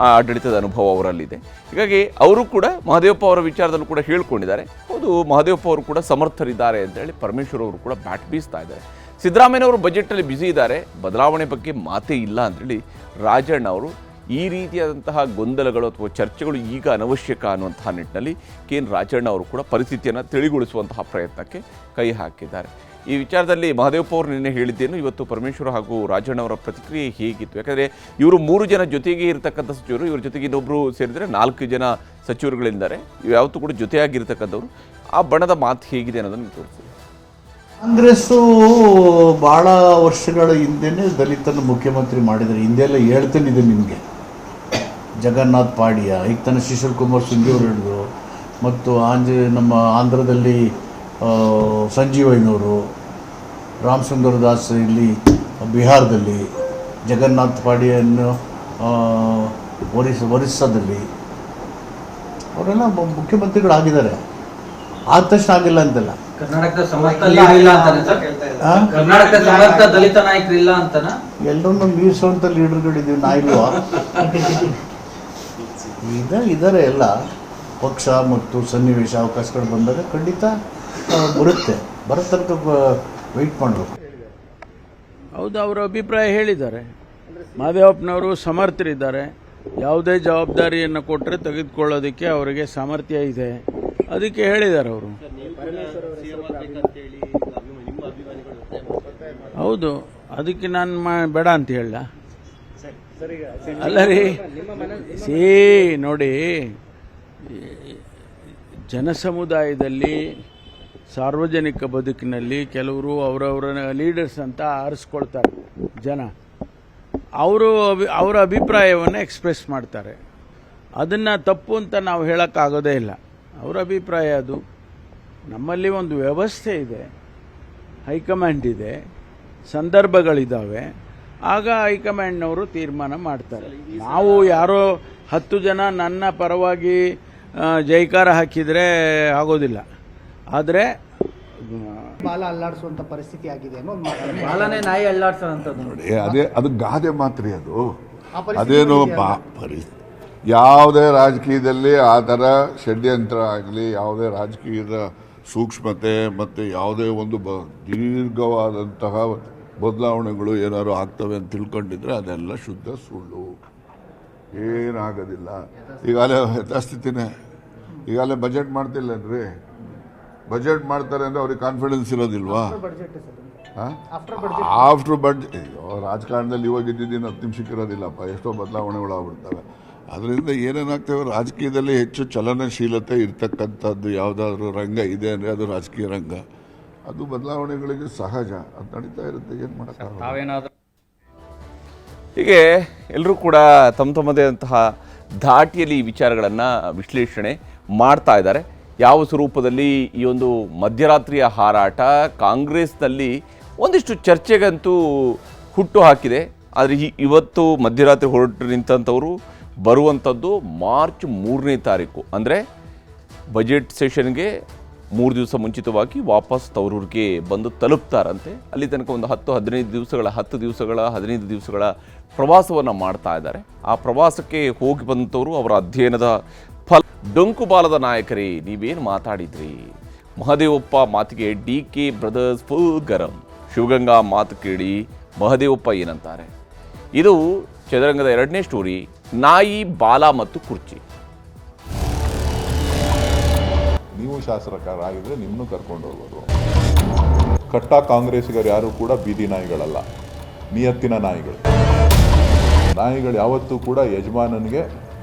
ಆಡಳಿತದ ಅನುಭವ ಅವರಲ್ಲಿದೆ. ಹೀಗಾಗಿ ಅವರು ಕೂಡ ಮಹದೇವಪ್ಪ ಅವರ ವಿಚಾರದಲ್ಲೂ ಕೂಡ ಹೇಳ್ಕೊಂಡಿದ್ದಾರೆ. ಹೌದು, ಮಹದೇವಪ್ಪ ಅವರು ಕೂಡ ಸಮರ್ಥರಿದ್ದಾರೆ ಅಂತೇಳಿ ಪರಮೇಶ್ವರ್ ಅವರು ಕೂಡ ಬ್ಯಾಟ್ ಬೀಸ್ತಾ ಇದ್ದಾರೆ. ಸಿದ್ದರಾಮಯ್ಯನವರು ಬಜೆಟ್ನಲ್ಲಿ ಬ್ಯುಸಿ ಇದ್ದಾರೆ, ಬದಲಾವಣೆ ಬಗ್ಗೆ ಮಾತೇ ಇಲ್ಲ ಅಂತೇಳಿ ರಾಜಣ್ಣ ಅವರು ಈ ರೀತಿಯಾದಂತಹ ಗೊಂದಲಗಳು ಅಥವಾ ಚರ್ಚೆಗಳು ಈಗ ಅನವಶ್ಯಕ ಅನ್ನುವಂತಹ ನಿಟ್ಟಿನಲ್ಲಿ KN ರಾಜಣ್ಣ ಅವರು ಕೂಡ ಪರಿಸ್ಥಿತಿಯನ್ನು ತಿಳಿಗೊಳಿಸುವಂತಹ ಪ್ರಯತ್ನಕ್ಕೆ ಕೈ ಹಾಕಿದ್ದಾರೆ. ಈ ವಿಚಾರದಲ್ಲಿ ಮಹದೇವಪ್ಪ ಅವರು ನಿನ್ನೆ ಹೇಳಿದ್ದೇನು, ಇವತ್ತು ಪರಮೇಶ್ವರ್ ಹಾಗೂ ರಾಜಣ್ಣ ಅವರ ಪ್ರತಿಕ್ರಿಯೆ ಹೇಗಿತ್ತು? ಯಾಕಂದರೆ ಇವರು 3 ಜನ ಜೊತೆಗೆ ಇರತಕ್ಕಂಥ ಸಚಿವರು, ಇವ್ರ ಜೊತೆಗೆ ಇನ್ನೊಬ್ಬರು ಸೇರಿದರೆ 4 ಜನ ಸಚಿವರುಗಳಿದ್ದಾರೆ. ಇವು ಯಾವತ್ತೂ ಕೂಡ ಜೊತೆಯಾಗಿರ್ತಕ್ಕಂಥವ್ರು. ಆ ಬಣದ ಮಾತು ಹೇಗಿದೆ ಅನ್ನೋದನ್ನು ತೋರಿಸ್ತೀವಿ. ಕಾಂಗ್ರೆಸ್ಸು ಭಾಳ ವರ್ಷಗಳ ಹಿಂದೆನೇ ದಲಿತನ ಮುಖ್ಯಮಂತ್ರಿ ಮಾಡಿದ್ದಾರೆ. ಹಿಂದೆಲ್ಲ ಹೇಳ್ತೇನಿದೆ ನಿಮಗೆ. ಜಗನ್ನಾಥ್ ಪಾಡಿಯ, ಈಗ ತನ್ನ ಶಿಶಿಲ್ ಕುಮಾರ್ ಸಿಂಗ್ ಅವರು ಹೇಳಿದ್ರು, ಮತ್ತು ನಮ್ಮ ಆಂಧ್ರದಲ್ಲಿ ಸಂಜೀವಯ್ಯನವರು, ರಾಮಚಂದ್ರ ದಾಸ್ ಇಲ್ಲಿ ಬಿಹಾರದಲ್ಲಿ, ಜಗನ್ನಾಥ್ ಪಾಡಿಯನ್ನು ಒರಿಸ್ಸಾದಲ್ಲಿ ಅವರೆಲ್ಲ ಮುಖ್ಯಮಂತ್ರಿಗಳಾಗಿದ್ದಾರೆ. ಆದ ತಕ್ಷಣ ಆಗಿಲ್ಲ ಅಂತಲ್ಲ. ಕರ್ನಾಟಕದ ಸಮರ್ಥ ದಲಿತ ನಾಯಕರು ಇಲ್ಲ ಅಂತನ ಎಲ್ಲರನ್ನೂ ಮೀರಿಸುವಂಥ ಲೀಡರ್ಗಳಿದ್ದೀವಿ ನಾಯಿಲ್ವಾ? ಇದ್ದಾರೆ ಎಲ್ಲ. ಪಕ್ಷ ಮತ್ತು ಸನ್ನಿವೇಶ ಅವಕಾಶಗಳು ಬಂದಾಗ ಖಂಡಿತ ಬರುತ್ತೆ. ಬರೋ ತನಕ ವೆಯ್ಟ್ ಮಾಡಬೇಕು. ಹೌದು, ಅವರ ಅಭಿಪ್ರಾಯ ಹೇಳಿದ್ದಾರೆ. ಮಹದೇವಪ್ಪನವರು ಸಮರ್ಥರಿದ್ದಾರೆ. ಯಾವುದೇ ಜವಾಬ್ದಾರಿಯನ್ನು ಕೊಟ್ಟರೆ ತೆಗೆದುಕೊಳ್ಳೋದಕ್ಕೆ ಅವರಿಗೆ ಸಾಮರ್ಥ್ಯ ಇದೆ, ಅದಕ್ಕೆ ಹೇಳಿದ್ದಾರೆ ಅವರು. ಹೌದು, ಅದಕ್ಕೆ ನಾನು ಬೇಡ ಅಂತ ಹೇಳ. ಅಲ್ಲ ರೀ, ನೋಡಿ, ಜನಸಮುದಾಯದಲ್ಲಿ ಸಾರ್ವಜನಿಕ ಬದುಕಿನಲ್ಲಿ ಕೆಲವರು ಅವರವರ ಲೀಡರ್ಸ್ ಅಂತ ಆರಿಸ್ಕೊಳ್ತಾರೆ ಜನ. ಅವರ ಅಭಿಪ್ರಾಯವನ್ನು ಎಕ್ಸ್ಪ್ರೆಸ್ ಮಾಡ್ತಾರೆ. ಅದನ್ನು ತಪ್ಪು ಅಂತ ನಾವು ಹೇಳೋಕ್ಕಾಗೋದೇ ಇಲ್ಲ. ಅವರ ಅಭಿಪ್ರಾಯ ಅದು. ನಮ್ಮಲ್ಲಿ ಒಂದು ವ್ಯವಸ್ಥೆ ಇದೆ, ಹೈಕಮಾಂಡ್ ಇದೆ, ಸಂದರ್ಭಗಳಿದ್ದಾವೆ. ಆಗ ಹೈಕಮಾಂಡ್ನವರು ತೀರ್ಮಾನ ಮಾಡ್ತಾರೆ. ನಾವು ಯಾರೋ 10 ಜನ ನನ್ನ ಪರವಾಗಿ ಜೈಕಾರ ಹಾಕಿದರೆ ಆಗೋದಿಲ್ಲ. ಆದರೆ ಬಾಲ ಅಲ್ಲಾಡಿಸುವಂತ ಪರಿಸ್ಥಿತಿ ಆಗಿದೆ ಅನ್ನೋ ಬಾಲನೇ ನಾಯಿ ಅಲ್ಲಾಡ್ಸೋಂಥದ್ದು ನೋಡಿ. ಅದು ಗಾದೆ ಮಾತ್ರಿ. ಅದೇನು ಯಾವುದೇ ರಾಜಕೀಯದಲ್ಲಿ ಆ ಥರ ಷಡ್ಯಂತ್ರ ಆಗಲಿ, ಯಾವುದೇ ರಾಜಕೀಯದ ಸೂಕ್ಷ್ಮತೆ ಮತ್ತು ಯಾವುದೇ ಒಂದು ದೀರ್ಘವಾದಂತಹ ಬದಲಾವಣೆಗಳು ಏನಾದ್ರು ಆಗ್ತವೆ ಅಂತ ತಿಳ್ಕೊಂಡಿದ್ರೆ ಅದೆಲ್ಲ ಶುದ್ಧ ಸುಳ್ಳು. ಏನಾಗೋದಿಲ್ಲ. ಈಗಾಗಲೇ ಯಥಾಸ್ಥಿತಿನೇ. ಈಗಾಗಲೇ ಬಜೆಟ್ ಮಾಡ್ತಿಲ್ಲನ್ರಿ. ಬಜೆಟ್ ಮಾಡ್ತಾರೆ ಅಂದರೆ ಅವ್ರಿಗೆ ಕಾನ್ಫಿಡೆನ್ಸ್ ಇರೋದಿಲ್ವಾ? After budget. ರಾಜಕಾರಣದಲ್ಲಿ ಇವಾಗ ಇದ್ದಿದ್ದೀನಿ 10 ನಿಮಿಷಕ್ಕೆ ಇರೋದಿಲ್ಲಪ್ಪ, ಎಷ್ಟೋ ಬದಲಾವಣೆಗಳು ಆಗ್ಬಿಡ್ತವೆ. ಅದರಿಂದ ಏನೇನಾಗ್ತವೆ, ರಾಜಕೀಯದಲ್ಲಿ ಹೆಚ್ಚು ಚಲನಶೀಲತೆ ಇರ್ತಕ್ಕಂಥದ್ದು ಯಾವುದಾದ್ರೂ ರಂಗ ಇದೆ ಅಂದರೆ ಅದು ರಾಜಕೀಯ ರಂಗ. ಅದು ಬದಲಾವಣೆಗಳಿಗೆ ಸಹಜ, ಅದು ನಡೀತಾ ಇರುತ್ತೆ. ಏನು ಮಾಡೋಕ್ಕಾಗಲ್ಲ. ಹೀಗೆ ಎಲ್ಲರೂ ಕೂಡ ತಮ್ಮದೇ ಆದಂತಹ ಧಾಟಿಯಲ್ಲಿ ಈ ವಿಚಾರಗಳನ್ನು ವಿಶ್ಲೇಷಣೆ ಮಾಡ್ತಾ ಇದ್ದಾರೆ. ಯಾವ ಸ್ವರೂಪದಲ್ಲಿ ಈ ಒಂದು ಮಧ್ಯರಾತ್ರಿಯ ಹಾರಾಟ ಕಾಂಗ್ರೆಸ್ನಲ್ಲಿ ಒಂದಿಷ್ಟು ಚರ್ಚೆಗಂತೂ ಹುಟ್ಟು ಹಾಕಿದೆ. ಆದರೆ ಇವತ್ತು ಮಧ್ಯರಾತ್ರಿ ಹೊರಟು ನಿಂತಂಥವರು ಬರುವಂಥದ್ದು ಮಾರ್ಚ್ 3ನೇ ತಾರೀಕು, ಅಂದರೆ ಬಜೆಟ್ ಸೆಷನ್ಗೆ 3 ದಿವಸ ಮುಂಚಿತವಾಗಿ ವಾಪಸ್ ತವರೂರಿಗೆ ಬಂದು ತಲುಪ್ತಾರಂತೆ. ಅಲ್ಲಿ ತನಕ ಒಂದು 15 ದಿವಸಗಳ ಪ್ರವಾಸವನ್ನು ಮಾಡ್ತಾ ಇದ್ದಾರೆ. ಆ ಪ್ರವಾಸಕ್ಕೆ ಹೋಗಿ ಬಂದವರು ಅವರ ಅಧ್ಯಯನದ ಫಲ. ಡೊಂಕು ಬಾಲದ ನಾಯಕರೇ, ನೀವೇನು ಮಾತಾಡಿದ್ರಿ? ಮಹದೇವಪ್ಪ ಮಾತಿಗೆ DK ಬ್ರದರ್ಸ್ ಫುಲ್ ಗರಂ. ಶಿವಗಂಗಾ ಮಾತು ಕೇಳಿ ಮಹದೇವಪ್ಪ ಏನಂತಾರೆ? ಇದು ಚದುರಂಗದ 2ನೇ ಸ್ಟೋರಿ, ನಾಯಿ, ಬಾಲ ಮತ್ತು ಕುರ್ಚಿ. ನೀವು ಶಾಸಕರಾಗಿದ್ರೆ ನಿಮ್ಮನ್ನು ಕರ್ಕೊಂಡು ಹೋಗೋದು. ಕಟ್ಟ ಕಾಂಗ್ರೆಸ್ಸಿಗರು ಯಾರು ಕೂಡ ಬೀದಿ ನಾಯಿಗಳಲ್ಲ, ನಿಯತ್ತಿನ ನಾಯಿಗಳು. ನಾಯಿಗಳು ಯಾವತ್ತೂ ಕೂಡ ಯಜಮಾನನಿಗೆ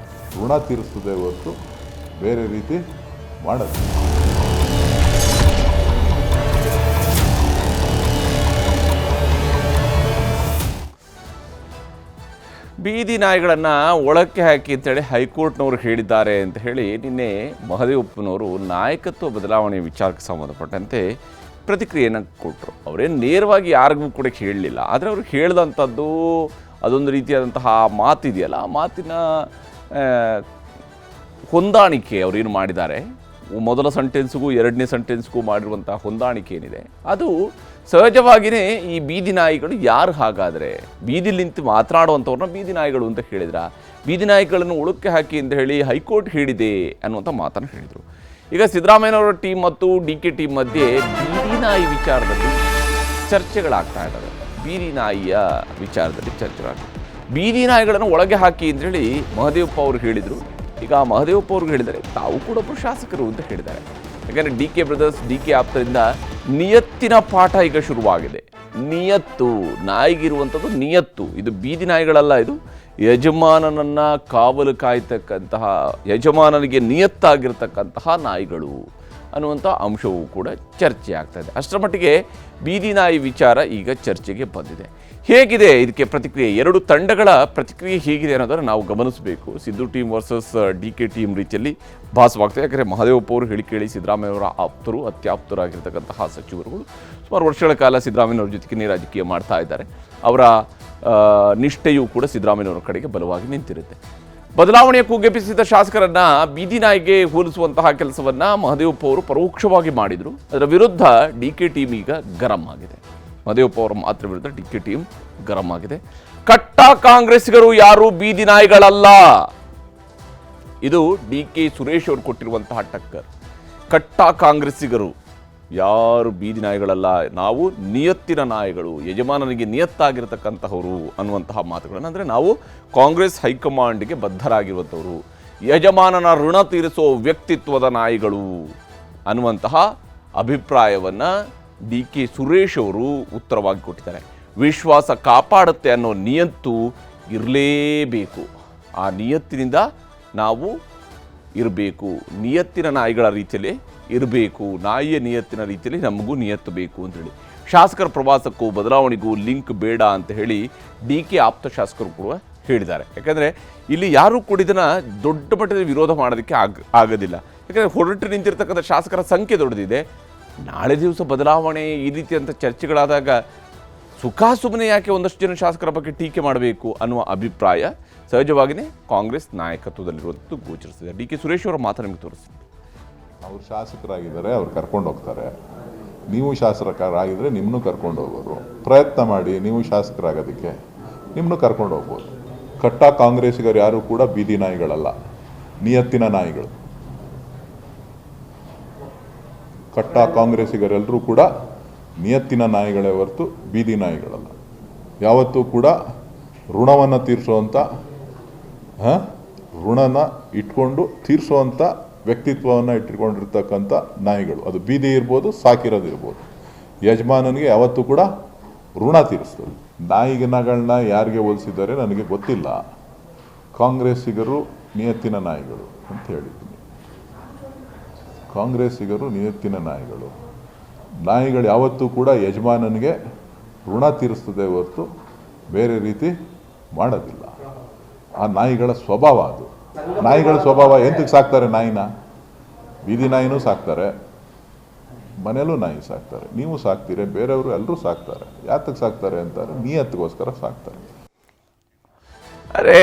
ಋಣ ತೀರಿಸ್ತದೆ ಹೊರತು ಬೇರೆ ರೀತಿ ಮಾಡೋದು. ಬೀದಿ ನಾಯಿಗಳನ್ನು ಒಳಕ್ಕೆ ಹಾಕಿ ಅಂತೇಳಿ ಹೈಕೋರ್ಟ್ನವರು ಹೇಳಿದ್ದಾರೆ ಅಂತ ಹೇಳಿ ನಿನ್ನೆ ಮಹದೇವಪ್ಪನವರು ನಾಯಕತ್ವ ಬದಲಾವಣೆ ವಿಚಾರಕ್ಕೆ ಸಂಬಂಧಪಟ್ಟಂತೆ ಪ್ರತಿಕ್ರಿಯೆಯನ್ನು ಕೊಟ್ಟರು. ಅವರೇನು ನೇರವಾಗಿ ಯಾರಿಗೂ ಕೂಡ ಹೇಳಲಿಲ್ಲ. ಆದರೆ ಅವರು ಹೇಳಿದಂಥದ್ದು ಅದೊಂದು ರೀತಿಯಾದಂತಹ ಮಾತಿದೆಯಲ್ಲ, ಆ ಮಾತಿನ ಹೊಂದಾಣಿಕೆ ಅವರೇನು ಮಾಡಿದ್ದಾರೆ, ಮೊದಲ ಸೆಂಟೆನ್ಸ್ಗೂ 2ನೇ ಸೆಂಟೆನ್ಸ್ಗೂ ಮಾಡಿರುವಂಥ ಹೊಂದಾಣಿಕೆ ಏನಿದೆ ಅದು ಸಹಜವಾಗಿಯೇ ಈ ಬೀದಿ ನಾಯಿಗಳು ಯಾರು? ಹಾಗಾದರೆ ಬೀದಿಲಿ ನಿಂತು ಮಾತನಾಡುವಂಥವ್ರನ್ನ ಬೀದಿ ನಾಯಿಗಳು ಅಂತ ಹೇಳಿದ್ರ, ಬೀದಿ ನಾಯಿಗಳನ್ನು ಉಳುಕ್ಕೆ ಹಾಕಿ ಅಂತ ಹೇಳಿ ಹೈಕೋರ್ಟ್ ಹೇಳಿದೆ ಅನ್ನುವಂಥ ಮಾತನ್ನು ಹೇಳಿದರು. ಈಗ ಸಿದ್ದರಾಮಯ್ಯನವರ ಟೀಮ್ ಮತ್ತು DK ಟೀಮ್ ಮಧ್ಯೆ ಬೀದಿ ನಾಯಿ ವಿಚಾರದಲ್ಲಿ ಚರ್ಚೆಗಳಾಗ್ತಾ ಇದ್ದಾವೆ. ಬೀದಿ ನಾಯಿಯ ವಿಚಾರದಲ್ಲಿ ಚರ್ಚೆಗಳಾಗ್ತವೆ. ಬೀದಿ ನಾಯಿಗಳನ್ನು ಒಳಗೆ ಹಾಕಿ ಅಂತ ಹೇಳಿ ಮಹದೇವಪ್ಪ ಅವರು ಹೇಳಿದರು. ಈಗ ಮಹದೇವಪ್ಪ ಅವ್ರಿಗೆ ಹೇಳಿದರೆ ತಾವು ಕೂಡ ಒಬ್ಬರು ಶಾಸಕರು ಅಂತ ಹೇಳಿದ್ದಾರೆ. ಯಾಕಂದರೆ DK ಬ್ರದರ್ಸ್, DK ಆಪ್ತರಿಂದ ನಿಯತ್ತಿನ ಪಾಠ ಈಗ ಶುರುವಾಗಿದೆ. ನಿಯತ್ತು, ನಾಯಿಗಿರುವಂಥದ್ದು ನಿಯತ್ತು. ಇದು ಬೀದಿ ನಾಯಿಗಳಲ್ಲ, ಇದು ಯಜಮಾನನನ್ನು ಕಾವಲು ಕಾಯ್ತಕ್ಕಂತಹ, ಯಜಮಾನನಿಗೆ ನಿಯತ್ತಾಗಿರ್ತಕ್ಕಂತಹ ನಾಯಿಗಳು ಅನ್ನುವಂಥ ಅಂಶವೂ ಕೂಡ ಚರ್ಚೆ ಆಗ್ತಾ ಇದೆ. ಅಷ್ಟರ ಮಟ್ಟಿಗೆ ಬೀದಿ ನಾಯಿ ವಿಚಾರ ಈಗ ಚರ್ಚೆಗೆ ಬಂದಿದೆ. ಹೇಗಿದೆ ಇದಕ್ಕೆ ಪ್ರತಿಕ್ರಿಯೆ? 2 ತಂಡಗಳ ಪ್ರತಿಕ್ರಿಯೆ ಹೇಗಿದೆ ಅನ್ನೋದನ್ನು ನಾವು ಗಮನಿಸಬೇಕು. Siddu team versus DK team ರೀತಿಯಲ್ಲಿ ಭಾಸವಾಗ್ತದೆ. ಯಾಕಂದರೆ ಮಹದೇವಪ್ಪ ಅವರು ಹೇಳಿ ಸಿದ್ದರಾಮಯ್ಯವರ ಆಪ್ತರು, ಅತ್ಯಾಪ್ತರಾಗಿರ್ತಕ್ಕಂತಹ ಸಚಿವರುಗಳು ಸುಮಾರು ವರ್ಷಗಳ ಕಾಲ ಸಿದ್ದರಾಮಯ್ಯವ್ರ ಜೊತೆಗೆ ರಾಜಕೀಯ ಮಾಡ್ತಾ ಇದ್ದಾರೆ. ಅವರ ನಿಷ್ಠೆಯೂ ಕೂಡ ಸಿದ್ದರಾಮಯ್ಯವ್ರ ಕಡೆಗೆ ಬಲವಾಗಿ ನಿಂತಿರುತ್ತೆ. ಬದಲಾವಣೆಯ ಕೂಗೆಬ್ಬಿಸಿದ ಶಾಸಕರನ್ನ ಬೀದಿ ನಾಯಿಗೆ ಹೋಲಿಸುವಂತಹ ಕೆಲಸವನ್ನ ಮಹದೇವಪ್ಪ ಅವರು ಪರೋಕ್ಷವಾಗಿ ಮಾಡಿದರು. ಅದರ ವಿರುದ್ಧ DK ಟೀಮ್ ಈಗ ಗರಂ ಆಗಿದೆ. ಮಹದೇವಪ್ಪ ಅವರ ಮಾತ್ರ ವಿರುದ್ಧ DK ಟೀಮ್ ಗರಂ ಆಗಿದೆ. ಕಟ್ಟ ಕಾಂಗ್ರೆಸ್ಸಿಗರು ಯಾರು ಬೀದಿ ನಾಯಿಗಳಲ್ಲ. ಇದು DK ಸುರೇಶ್ ಅವರು ಕೊಟ್ಟಿರುವಂತಹ ಟಕ್ಕರ್. ಕಟ್ಟ ಕಾಂಗ್ರೆಸ್ಸಿಗರು ಯಾರು ಬೀದಿ ನಾಯಿಗಳಲ್ಲ, ನಾವು ನಿಯತ್ತಿನ ನಾಯಿಗಳು, ಯಜಮಾನನಿಗೆ ನಿಯತ್ತಾಗಿರ್ತಕ್ಕಂತಹವರು ಅನ್ನುವಂತಹ ಮಾತುಗಳನ್ನು, ಅಂದರೆ ನಾವು ಕಾಂಗ್ರೆಸ್ ಹೈಕಮಾಂಡ್ಗೆ ಬದ್ಧರಾಗಿರುವಂಥವರು, ಯಜಮಾನನ ಋಣ ತೀರಿಸೋ ವ್ಯಕ್ತಿತ್ವದ ನಾಯಿಗಳು ಅನ್ನುವಂತಹ ಅಭಿಪ್ರಾಯವನ್ನು DK ಸುರೇಶ್ ಅವರು ಉತ್ತರವಾಗಿ ಕೊಟ್ಟಿದ್ದಾರೆ. ವಿಶ್ವಾಸ ಕಾಪಾಡುತ್ತೆ ಅನ್ನೋ ನಿಯತ್ತು ಇರಲೇಬೇಕು. ಆ ನಿಯತ್ತಿನಿಂದ ನಾವು ಇರಬೇಕು, ನಿಯತ್ತಿನ ನಾಯಿಗಳ ರೀತಿಯಲ್ಲಿ ಇರಬೇಕು, ನಾಯಿಯ ನಿಯತ್ತಿನ ರೀತಿಯಲ್ಲಿ ನಮಗೂ ನಿಯತ್ತು ಬೇಕು ಅಂತೇಳಿ. ಶಾಸಕರ ಪ್ರವಾಸಕ್ಕೂ ಬದಲಾವಣೆಗೂ ಲಿಂಕ್ ಬೇಡ ಅಂತ ಹೇಳಿ DK ಆಪ್ತ ಶಾಸಕರು ಕೂಡ ಹೇಳಿದ್ದಾರೆ. ಯಾಕಂದರೆ ಇಲ್ಲಿ ಯಾರೂ ಕೂಡ ಇದನ್ನು ದೊಡ್ಡ ಮಟ್ಟದ ವಿರೋಧ ಮಾಡೋದಕ್ಕೆ ಆಗೋದಿಲ್ಲ. ಯಾಕಂದರೆ ಹೊರಟು ನಿಂತಿರ್ತಕ್ಕಂಥ ಶಾಸಕರ ಸಂಖ್ಯೆ ದೊಡ್ಡದಿದೆ. ನಾಳೆ ದಿವಸ ಬದಲಾವಣೆ ಈ ರೀತಿಯಂಥ ಚರ್ಚೆಗಳಾದಾಗ ಸುಮ್ಮನೆ ಯಾಕೆ ಒಂದಷ್ಟು ಜನ ಶಾಸಕರ ಬಗ್ಗೆ ಟೀಕೆ ಮಾಡಬೇಕು ಅನ್ನುವ ಅಭಿಪ್ರಾಯ ಸಹಜವಾಗಿಯೇ ಕಾಂಗ್ರೆಸ್ ನಾಯಕತ್ವದಲ್ಲಿರುವಂಥದ್ದು ಗೋಚರಿಸಿದೆ. DK ಸುರೇಶ್ ಅವರ ಮಾತು ನಿಮಗೆ ತೋರಿಸ್ತೀನಿ. ಅವ್ರು ಶಾಸಕರಾಗಿದ್ದಾರೆ, ಅವ್ರು ಕರ್ಕೊಂಡು ಹೋಗ್ತಾರೆ. ನೀವು ಶಾಸಕರಾಗಿದ್ದರೆ ನಿಮ್ಮನ್ನು ಕರ್ಕೊಂಡು ಹೋಗೋರು. ಪ್ರಯತ್ನ ಮಾಡಿ, ನೀವು ಶಾಸಕರಾಗೋದಕ್ಕೆ ನಿಮ್ಮನ್ನು ಕರ್ಕೊಂಡು ಹೋಗ್ಬೋದು. ಕಟ್ಟ ಕಾಂಗ್ರೆಸ್ಸಿಗರು ಯಾರೂ ಕೂಡ ಬೀದಿ ನಾಯಿಗಳಲ್ಲ, ನಿಯತ್ತಿನ ನಾಯಿಗಳು. ಕಟ್ಟ ಕಾಂಗ್ರೆಸ್ಸಿಗರೆಲ್ಲರೂ ಕೂಡ ನಿಯತ್ತಿನ ನಾಯಿಗಳೇ ಹೊರತು ಬೀದಿ ನಾಯಿಗಳಲ್ಲ. ಯಾವತ್ತೂ ಕೂಡ ಋಣವನ್ನು ತೀರಿಸುವಂಥ ಋಣನ ಇಟ್ಕೊಂಡು ತೀರಿಸುವಂಥ ವ್ಯಕ್ತಿತ್ವವನ್ನು ಇಟ್ಕೊಂಡಿರ್ತಕ್ಕಂಥ ನಾಯಿಗಳು. ಅದು ಬೀದಿ ಇರ್ಬೋದು, ಸಾಕಿರೋದಿರ್ಬೋದು. ಯಜಮಾನನಿಗೆ ಯಾವತ್ತೂ ಕೂಡ ಋಣ ತೀರಿಸ್ತದೆ. ನಾಯಿಗಳನ್ನ ಯಾರಿಗೆ ಹೋಲಿಸಿದ್ದಾರೆ ನನಗೆ ಗೊತ್ತಿಲ್ಲ. ಕಾಂಗ್ರೆಸ್ಸಿಗರು ನಿಯತ್ತಿನ ನಾಯಿಗಳು ಅಂತ ಹೇಳಿದ್ದೀನಿ. ಕಾಂಗ್ರೆಸ್ಸಿಗರು ನಿಯತ್ತಿನ ನಾಯಿಗಳು. ನಾಯಿಗಳು ಯಾವತ್ತೂ ಕೂಡ ಯಜಮಾನನಿಗೆ ಋಣ ತೀರಿಸ್ತದೆ ಹೊರತು ಬೇರೆ ರೀತಿ ಮಾಡೋದಿಲ್ಲ. ಆ ನಾಯಿಗಳ ಸ್ವಭಾವ ಅದು. ನಾಯಿಗಳ ಸ್ವಭಾವ ಎಂತಕ್ಕೆ ಸಾಕ್ತಾರೆ ನಾಯಿನ? ಬೀದಿ ನಾಯಿನೂ ಸಾಕ್ತಾರೆ, ಮನೆಯಲ್ಲೂ ನಾಯಿ ಸಾಕ್ತಾರೆ, ನೀವು ಸಾಕ್ತೀರಿ, ಬೇರೆಯವರು ಎಲ್ಲರೂ ಸಾಕ್ತಾರೆ. ಯಾತಕ್ಕೆ ಸಾಕ್ತಾರೆ ಅಂತಾರೆ? ನಿಯತ್ತಿಗೋಸ್ಕರ ಸಾಕ್ತಾರೆ. ಅರೆ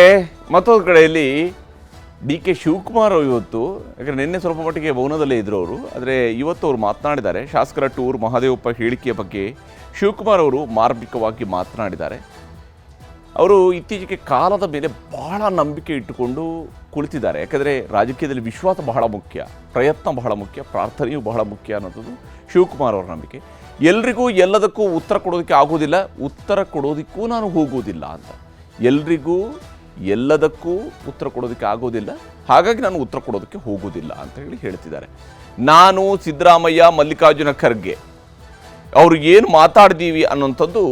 ಮತ್ತೊಂದು ಕಡೆಯಲ್ಲಿ DK ಶಿವಕುಮಾರ್ ಇವತ್ತು, ಯಾಕಂದರೆ ನಿನ್ನೆ ಸ್ವಲ್ಪ ಮಟ್ಟಿಗೆ ಮೌನದಲ್ಲೇ ಇದ್ದರು ಅವರು, ಆದರೆ ಇವತ್ತು ಅವರು ಮಾತನಾಡಿದ್ದಾರೆ. ಶಾಸಕರ ಟೂರ್ ಮಹದೇವಪ್ಪ ಹೇಳಿಕೆಯ ಬಗ್ಗೆ ಶಿವಕುಮಾರ್ ಅವರು ಮಾರ್ಮಿಕವಾಗಿ ಮಾತನಾಡಿದ್ದಾರೆ. ಅವರು ಇತ್ತೀಚೆಗೆ ಕಾಲದ ಮೇಲೆ ಬಹಳ ನಂಬಿಕೆ ಇಟ್ಟುಕೊಂಡು ಕುಳಿತಿದ್ದಾರೆ. ಯಾಕಂದರೆ ರಾಜಕೀಯದಲ್ಲಿ ವಿಶ್ವಾಸ ಬಹಳ ಮುಖ್ಯ, ಪ್ರಯತ್ನ ಬಹಳ ಮುಖ್ಯ, ಪ್ರಾರ್ಥನೆಯೂ ಬಹಳ ಮುಖ್ಯ ಅನ್ನೋದು ಶಿವಕುಮಾರ್ ಅವರ ನಂಬಿಕೆ. ಎಲ್ರಿಗೂ ಎಲ್ಲದಕ್ಕೂ ಉತ್ತರ ಕೊಡೋದಕ್ಕೆ ಆಗೋದಿಲ್ಲ, ಉತ್ತರ ಕೊಡೋದಕ್ಕೂ ನಾನು ಹೋಗೋದಿಲ್ಲ ಅಂತ. ಎಲ್ರಿಗೂ ಎಲ್ಲದಕ್ಕೂ ಉತ್ತರ ಕೊಡೋದಕ್ಕೆ ಆಗೋದಿಲ್ಲ, ಹಾಗಾಗಿ ನಾನು ಉತ್ತರ ಕೊಡೋದಕ್ಕೆ ಹೋಗೋದಿಲ್ಲ ಅಂತ ಹೇಳಿ ಹೇಳ್ತಿದ್ದಾರೆ. ನಾನು ಸಿದ್ದರಾಮಯ್ಯ, ಮಲ್ಲಿಕಾರ್ಜುನ ಖರ್ಗೆ ಅವರು ಏನು ಮಾತಾಡಿದ್ದೀವಿ ಅನ್ನೋಂಥದ್ದು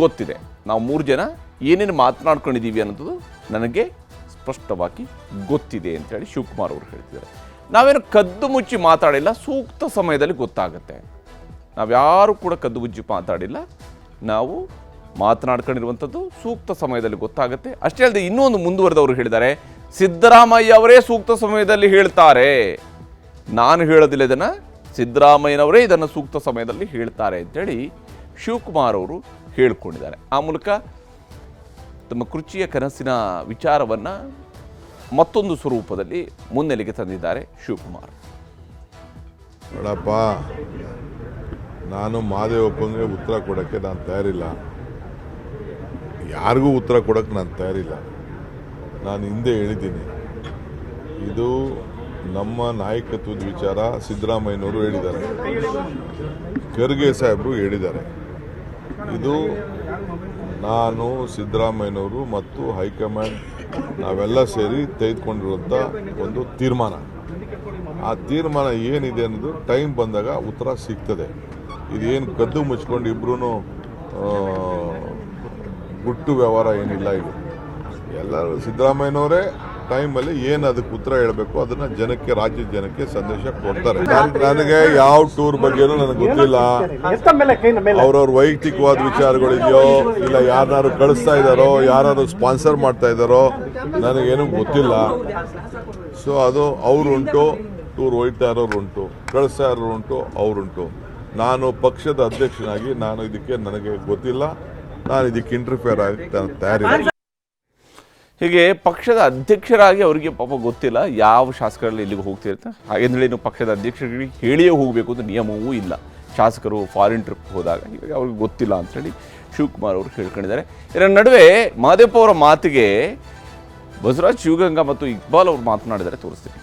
ಗೊತ್ತಿದೆ. ನಾವು 3 ಜನ ಏನೇನು ಮಾತನಾಡ್ಕೊಂಡಿದ್ದೀವಿ ಅನ್ನೋದು ನನಗೆ ಸ್ಪಷ್ಟವಾಗಿ ಗೊತ್ತಿದೆ ಅಂತೇಳಿ ಶಿವಕುಮಾರ್ ಅವರು ಹೇಳ್ತಿದ್ದಾರೆ. ನಾವೇನು ಕದ್ದು ಮುಚ್ಚಿ ಮಾತಾಡಿಲ್ಲ, ಸೂಕ್ತ ಸಮಯದಲ್ಲಿ ಗೊತ್ತಾಗುತ್ತೆ. ನಾವ್ಯಾರೂ ಕೂಡ ಕದ್ದು ಮುಚ್ಚಿ ಮಾತಾಡಿಲ್ಲ, ನಾವು ಮಾತನಾಡ್ಕೊಂಡಿರುವಂಥದ್ದು ಸೂಕ್ತ ಸಮಯದಲ್ಲಿ ಗೊತ್ತಾಗುತ್ತೆ. ಅಷ್ಟೇ ಅಲ್ಲದೆ ಇನ್ನೊಂದು ಮುಂದುವರೆದವರು ಹೇಳಿದ್ದಾರೆ, ಸಿದ್ದರಾಮಯ್ಯ ಅವರೇ ಸೂಕ್ತ ಸಮಯದಲ್ಲಿ ಹೇಳ್ತಾರೆ, ನಾನು ಹೇಳೋದಿಲ್ಲ ಇದನ್ನು, ಸಿದ್ದರಾಮಯ್ಯನವರೇ ಇದನ್ನು ಸೂಕ್ತ ಸಮಯದಲ್ಲಿ ಹೇಳ್ತಾರೆ ಅಂತೇಳಿ ಶಿವಕುಮಾರ್ ಅವರು ಹೇಳ್ಕೊಂಡಿದ್ದಾರೆ. ಆ ಮೂಲಕ ತಮ್ಮ ಕುರ್ಚಿಯ ಕನಸಿನ ವಿಚಾರವನ್ನು ಮತ್ತೊಂದು ಸ್ವರೂಪದಲ್ಲಿ ಮುನ್ನೆಲೆಗೆ ತಂದಿದ್ದಾರೆ ಶಿವಕುಮಾರ್. ನೋಡಪ್ಪ, ನಾನು ಮಹದೇವಪ್ಪಂಗೆ ಉತ್ತರ ಕೊಡೋಕ್ಕೆ ನಾನು ತಯಾರಿಲ್ಲ, ಯಾರಿಗೂ ಉತ್ತರ ಕೊಡೋಕ್ಕೆ ನಾನು ತಯಾರಿಲ್ಲ. ನಾನು ಹಿಂದೆ ಹೇಳಿದ್ದೀನಿ, ಇದು ನಮ್ಮ ನಾಯಕತ್ವದ ವಿಚಾರ. ಸಿದ್ದರಾಮಯ್ಯನವರು ಹೇಳಿದ್ದಾರೆ, ಖರ್ಗೆ ಸಾಹೇಬರು ಹೇಳಿದ್ದಾರೆ. ಇದು ನಾನು, ಸಿದ್ದರಾಮಯ್ಯನವರು ಮತ್ತು ಹೈಕಮಾಂಡ್ ನಾವೆಲ್ಲ ಸೇರಿ ತೆಗೆದುಕೊಂಡಿರುವಂಥ ಒಂದು ತೀರ್ಮಾನ. ಆ ತೀರ್ಮಾನ ಏನಿದೆ ಅನ್ನೋದು ಟೈಮ್ ಬಂದಾಗ ಉತ್ತರ ಸಿಗ್ತದೆ. ಇದೇನು ಕದ್ದು ಮುಚ್ಕೊಂಡು ಇಬ್ಬರೂ ಗುಟ್ಟು ವ್ಯವಹಾರ ಏನಿಲ್ಲ. ಇದು ಎಲ್ಲರೂ ಸಿದ್ದರಾಮಯ್ಯನವರೇ ಟೈಮಲ್ಲಿ ಏನು ಅದಕ್ಕೆ ಉತ್ತರ ಹೇಳಬೇಕು ಅದನ್ನು ಜನಕ್ಕೆ, ರಾಜ್ಯದ ಜನಕ್ಕೆ ಸಂದೇಶ ಕೊಡ್ತಾರೆ. ನನಗೆ ಯಾವ ಟೂರ್ ಬಗ್ಗೆನೂ ನನಗೆ ಗೊತ್ತಿಲ್ಲ. ಅವ್ರವ್ರ ವೈಯಕ್ತಿಕವಾದ ವಿಚಾರಗಳಿದೆಯೋ ಇಲ್ಲ ಯಾರನ್ನಾರು ಕಳಿಸ್ತಾ ಇದ್ದಾರೋ, ಯಾರು ಸ್ಪಾನ್ಸರ್ ಮಾಡ್ತಾ ಇದ್ದಾರೋ ನನಗೇನು ಗೊತ್ತಿಲ್ಲ. ಸೊ ಅದು ಅವರುಂಟು, ಟೂರ್ ಹೋಯ್ತಾ ಇರೋರು ಉಂಟು, ಕಳಿಸ್ತಾ ಇರೋರು ಉಂಟು, ಅವರುಂಟು. ನಾನು ಪಕ್ಷದ ಅಧ್ಯಕ್ಷನಾಗಿ ನಾನು ಇದಕ್ಕೆ ನನಗೆ ಗೊತ್ತಿಲ್ಲ, ನಾನು ಇದಕ್ಕೆ ಇಂಟರ್ಫಿಯರ್ ಆಗಿ ತಯಾರಿಲ್ಲ. ಹೀಗೆ ಪಕ್ಷದ ಅಧ್ಯಕ್ಷರಾಗಿ ಅವರಿಗೆ ಪಾಪ ಗೊತ್ತಿಲ್ಲ ಯಾವ ಶಾಸಕರಲ್ಲಿ ಎಲ್ಲಿಗೆ ಹೋಗ್ತಿರುತ್ತೆ. ಹಾಗೆಂದೇಳಿ ನೀವು ಪಕ್ಷದ ಅಧ್ಯಕ್ಷರಿಗೆ ಹೇಳಿಯೇ ಹೋಗಬೇಕು ಅಂತ ನಿಯಮವೂ ಇಲ್ಲ. ಶಾಸಕರು ಫಾರಿನ್ ಟ್ರಿಪ್ ಹೋದಾಗ ಹೀಗಾಗಿ ಅವ್ರಿಗೆ ಗೊತ್ತಿಲ್ಲ ಅಂಥೇಳಿ ಶಿವಕುಮಾರ್ ಅವರು ಹೇಳ್ಕೊಂಡಿದ್ದಾರೆ. ಇದರ ನಡುವೆ ಮಹದೇವಪ್ಪ ಅವರ ಮಾತಿಗೆ ಬಸವರಾಜ್ ಶಿವಗಂಗಾ ಮತ್ತು ಇಕ್ಬಾಲ್ ಅವರು ಮಾತನಾಡಿದರೆ ತೋರಿಸ್ತೀನಿ.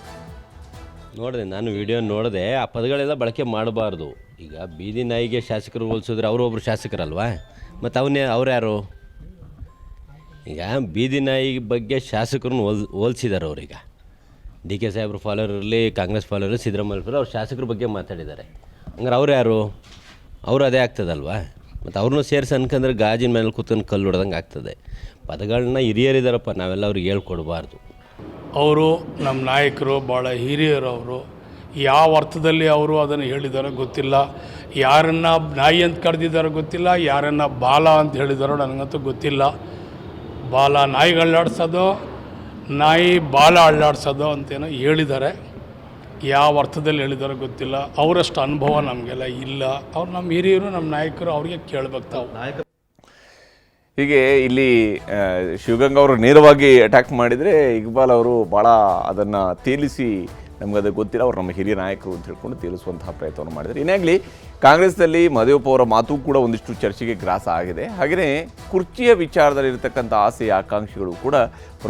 ನೋಡಿದೆ, ನಾನು ವಿಡಿಯೋ ನೋಡಿದೆ. ಆ ಪದಗಳೆಲ್ಲ ಬಳಕೆ ಮಾಡಬಾರ್ದು. ಈಗ ಬೀದಿ ನಾಯಿಗೆ ಶಾಸಕರು ಹೋಲಿಸಿದ್ರೆ ಅವರು ಒಬ್ಬರು ಶಾಸಕರಲ್ವಾ, ಮತ್ತು ಅವ್ರು ಯಾರು? ಈಗ ಬೀದಿ ನಾಯಿ ಬಗ್ಗೆ ಶಾಸಕರನ್ನ ಹೋಲಿಸಿದ್ದಾರೆ ಅವ್ರೀಗ. ಡಿ ಕೆ ಸಾಹೇಬ್ರ ಫಾಲೋವರ್ ಇರಲಿ, ಕಾಂಗ್ರೆಸ್ ಫಾಲೋವರ್, ಸಿದ್ದರಾಮಯ್ಯ ಅವ್ರು ಶಾಸಕರ ಬಗ್ಗೆ ಮಾತಾಡಿದ್ದಾರೆ. ಹಂಗಾರೆ ಅವ್ರು ಯಾರು? ಅವರು ಅದೇ ಆಗ್ತದಲ್ವಾ. ಮತ್ತು ಅವ್ರನ್ನೂ ಸೇರಿಸಿ ಅನ್ಕಂದ್ರೆ ಗಾಜಿನ ಮೇಲೆ ಕೂತ್ಕೊಂಡು ಕಲ್ಲು ಹೊಡೆದಂಗೆ ಆಗ್ತದೆ. ಪದಗಳನ್ನ ಹಿರಿಯರಿದ್ದಾರಪ್ಪ, ನಾವೆಲ್ಲ ಅವ್ರಿಗೆ ಹೇಳ್ಕೊಡ್ಬಾರ್ದು. ಅವರು ನಮ್ಮ ನಾಯಕರು ಭಾಳ ಹಿರಿಯರು. ಅವರು ಯಾವ ಅರ್ಥದಲ್ಲಿ ಅವರು ಅದನ್ನು ಹೇಳಿದಾರೋ ಗೊತ್ತಿಲ್ಲ. ಯಾರನ್ನ ನಾಯಿ ಅಂತ ಕರೆದಿದ್ದಾರೋ ಗೊತ್ತಿಲ್ಲ, ಯಾರನ್ನ ಬಾಲ ಅಂತ ಹೇಳಿದಾರೋ ನನಗಂತೂ ಗೊತ್ತಿಲ್ಲ. ಬಾಲ ನಾಯಿಗೆ ಅಳ್ಳಾಡ್ಸೋದು, ನಾಯಿ ಬಾಲ ಅಳ್ಳಾಡ್ಸೋದು ಅಂತೇನೋ ಹೇಳಿದ್ದಾರೆ. ಯಾವ ಅರ್ಥದಲ್ಲಿ ಹೇಳಿದಾರೋ ಗೊತ್ತಿಲ್ಲ. ಅವರಷ್ಟು ಅನುಭವ ನಮಗೆಲ್ಲ ಇಲ್ಲ. ಅವ್ರು ನಮ್ಮ ಹಿರಿಯರು, ನಮ್ಮ ನಾಯಕರು, ಅವ್ರಿಗೆ ಕೇಳಬೇಕು ತಾವು. ಹೀಗೆ ಇಲ್ಲಿ ಶಿವಗಂಗಾ ಅವರು ನೇರವಾಗಿ ಅಟ್ಯಾಕ್ ಮಾಡಿದರೆ ಇಕ್ಬಾಲ್ ಅವರು ಭಾಳ ಅದನ್ನು ತೇಲಿಸಿ ನಮಗದು ಗೊತ್ತಿಲ್ಲ, ಅವ್ರು ನಮ್ಮ ಹಿರಿಯ ನಾಯಕರು ಅಂತ ಹೇಳ್ಕೊಂಡು ತೇಲಿಸುವಂತಹ ಪ್ರಯತ್ನವನ್ನು ಮಾಡಿದ್ದಾರೆ. ಏನಾಗಲಿ ಕಾಂಗ್ರೆಸ್ನಲ್ಲಿ ಮಹದೇವಪ್ಪ ಅವರ ಮಾತು ಕೂಡ ಒಂದಿಷ್ಟು ಚರ್ಚೆಗೆ ಗ್ರಾಸ ಆಗಿದೆ. ಹಾಗೆಯೇ ಕುರ್ಚಿಯ ವಿಚಾರದಲ್ಲಿರ್ತಕ್ಕಂಥ ಆಸೆ ಆಕಾಂಕ್ಷೆಗಳು ಕೂಡ ಅವರು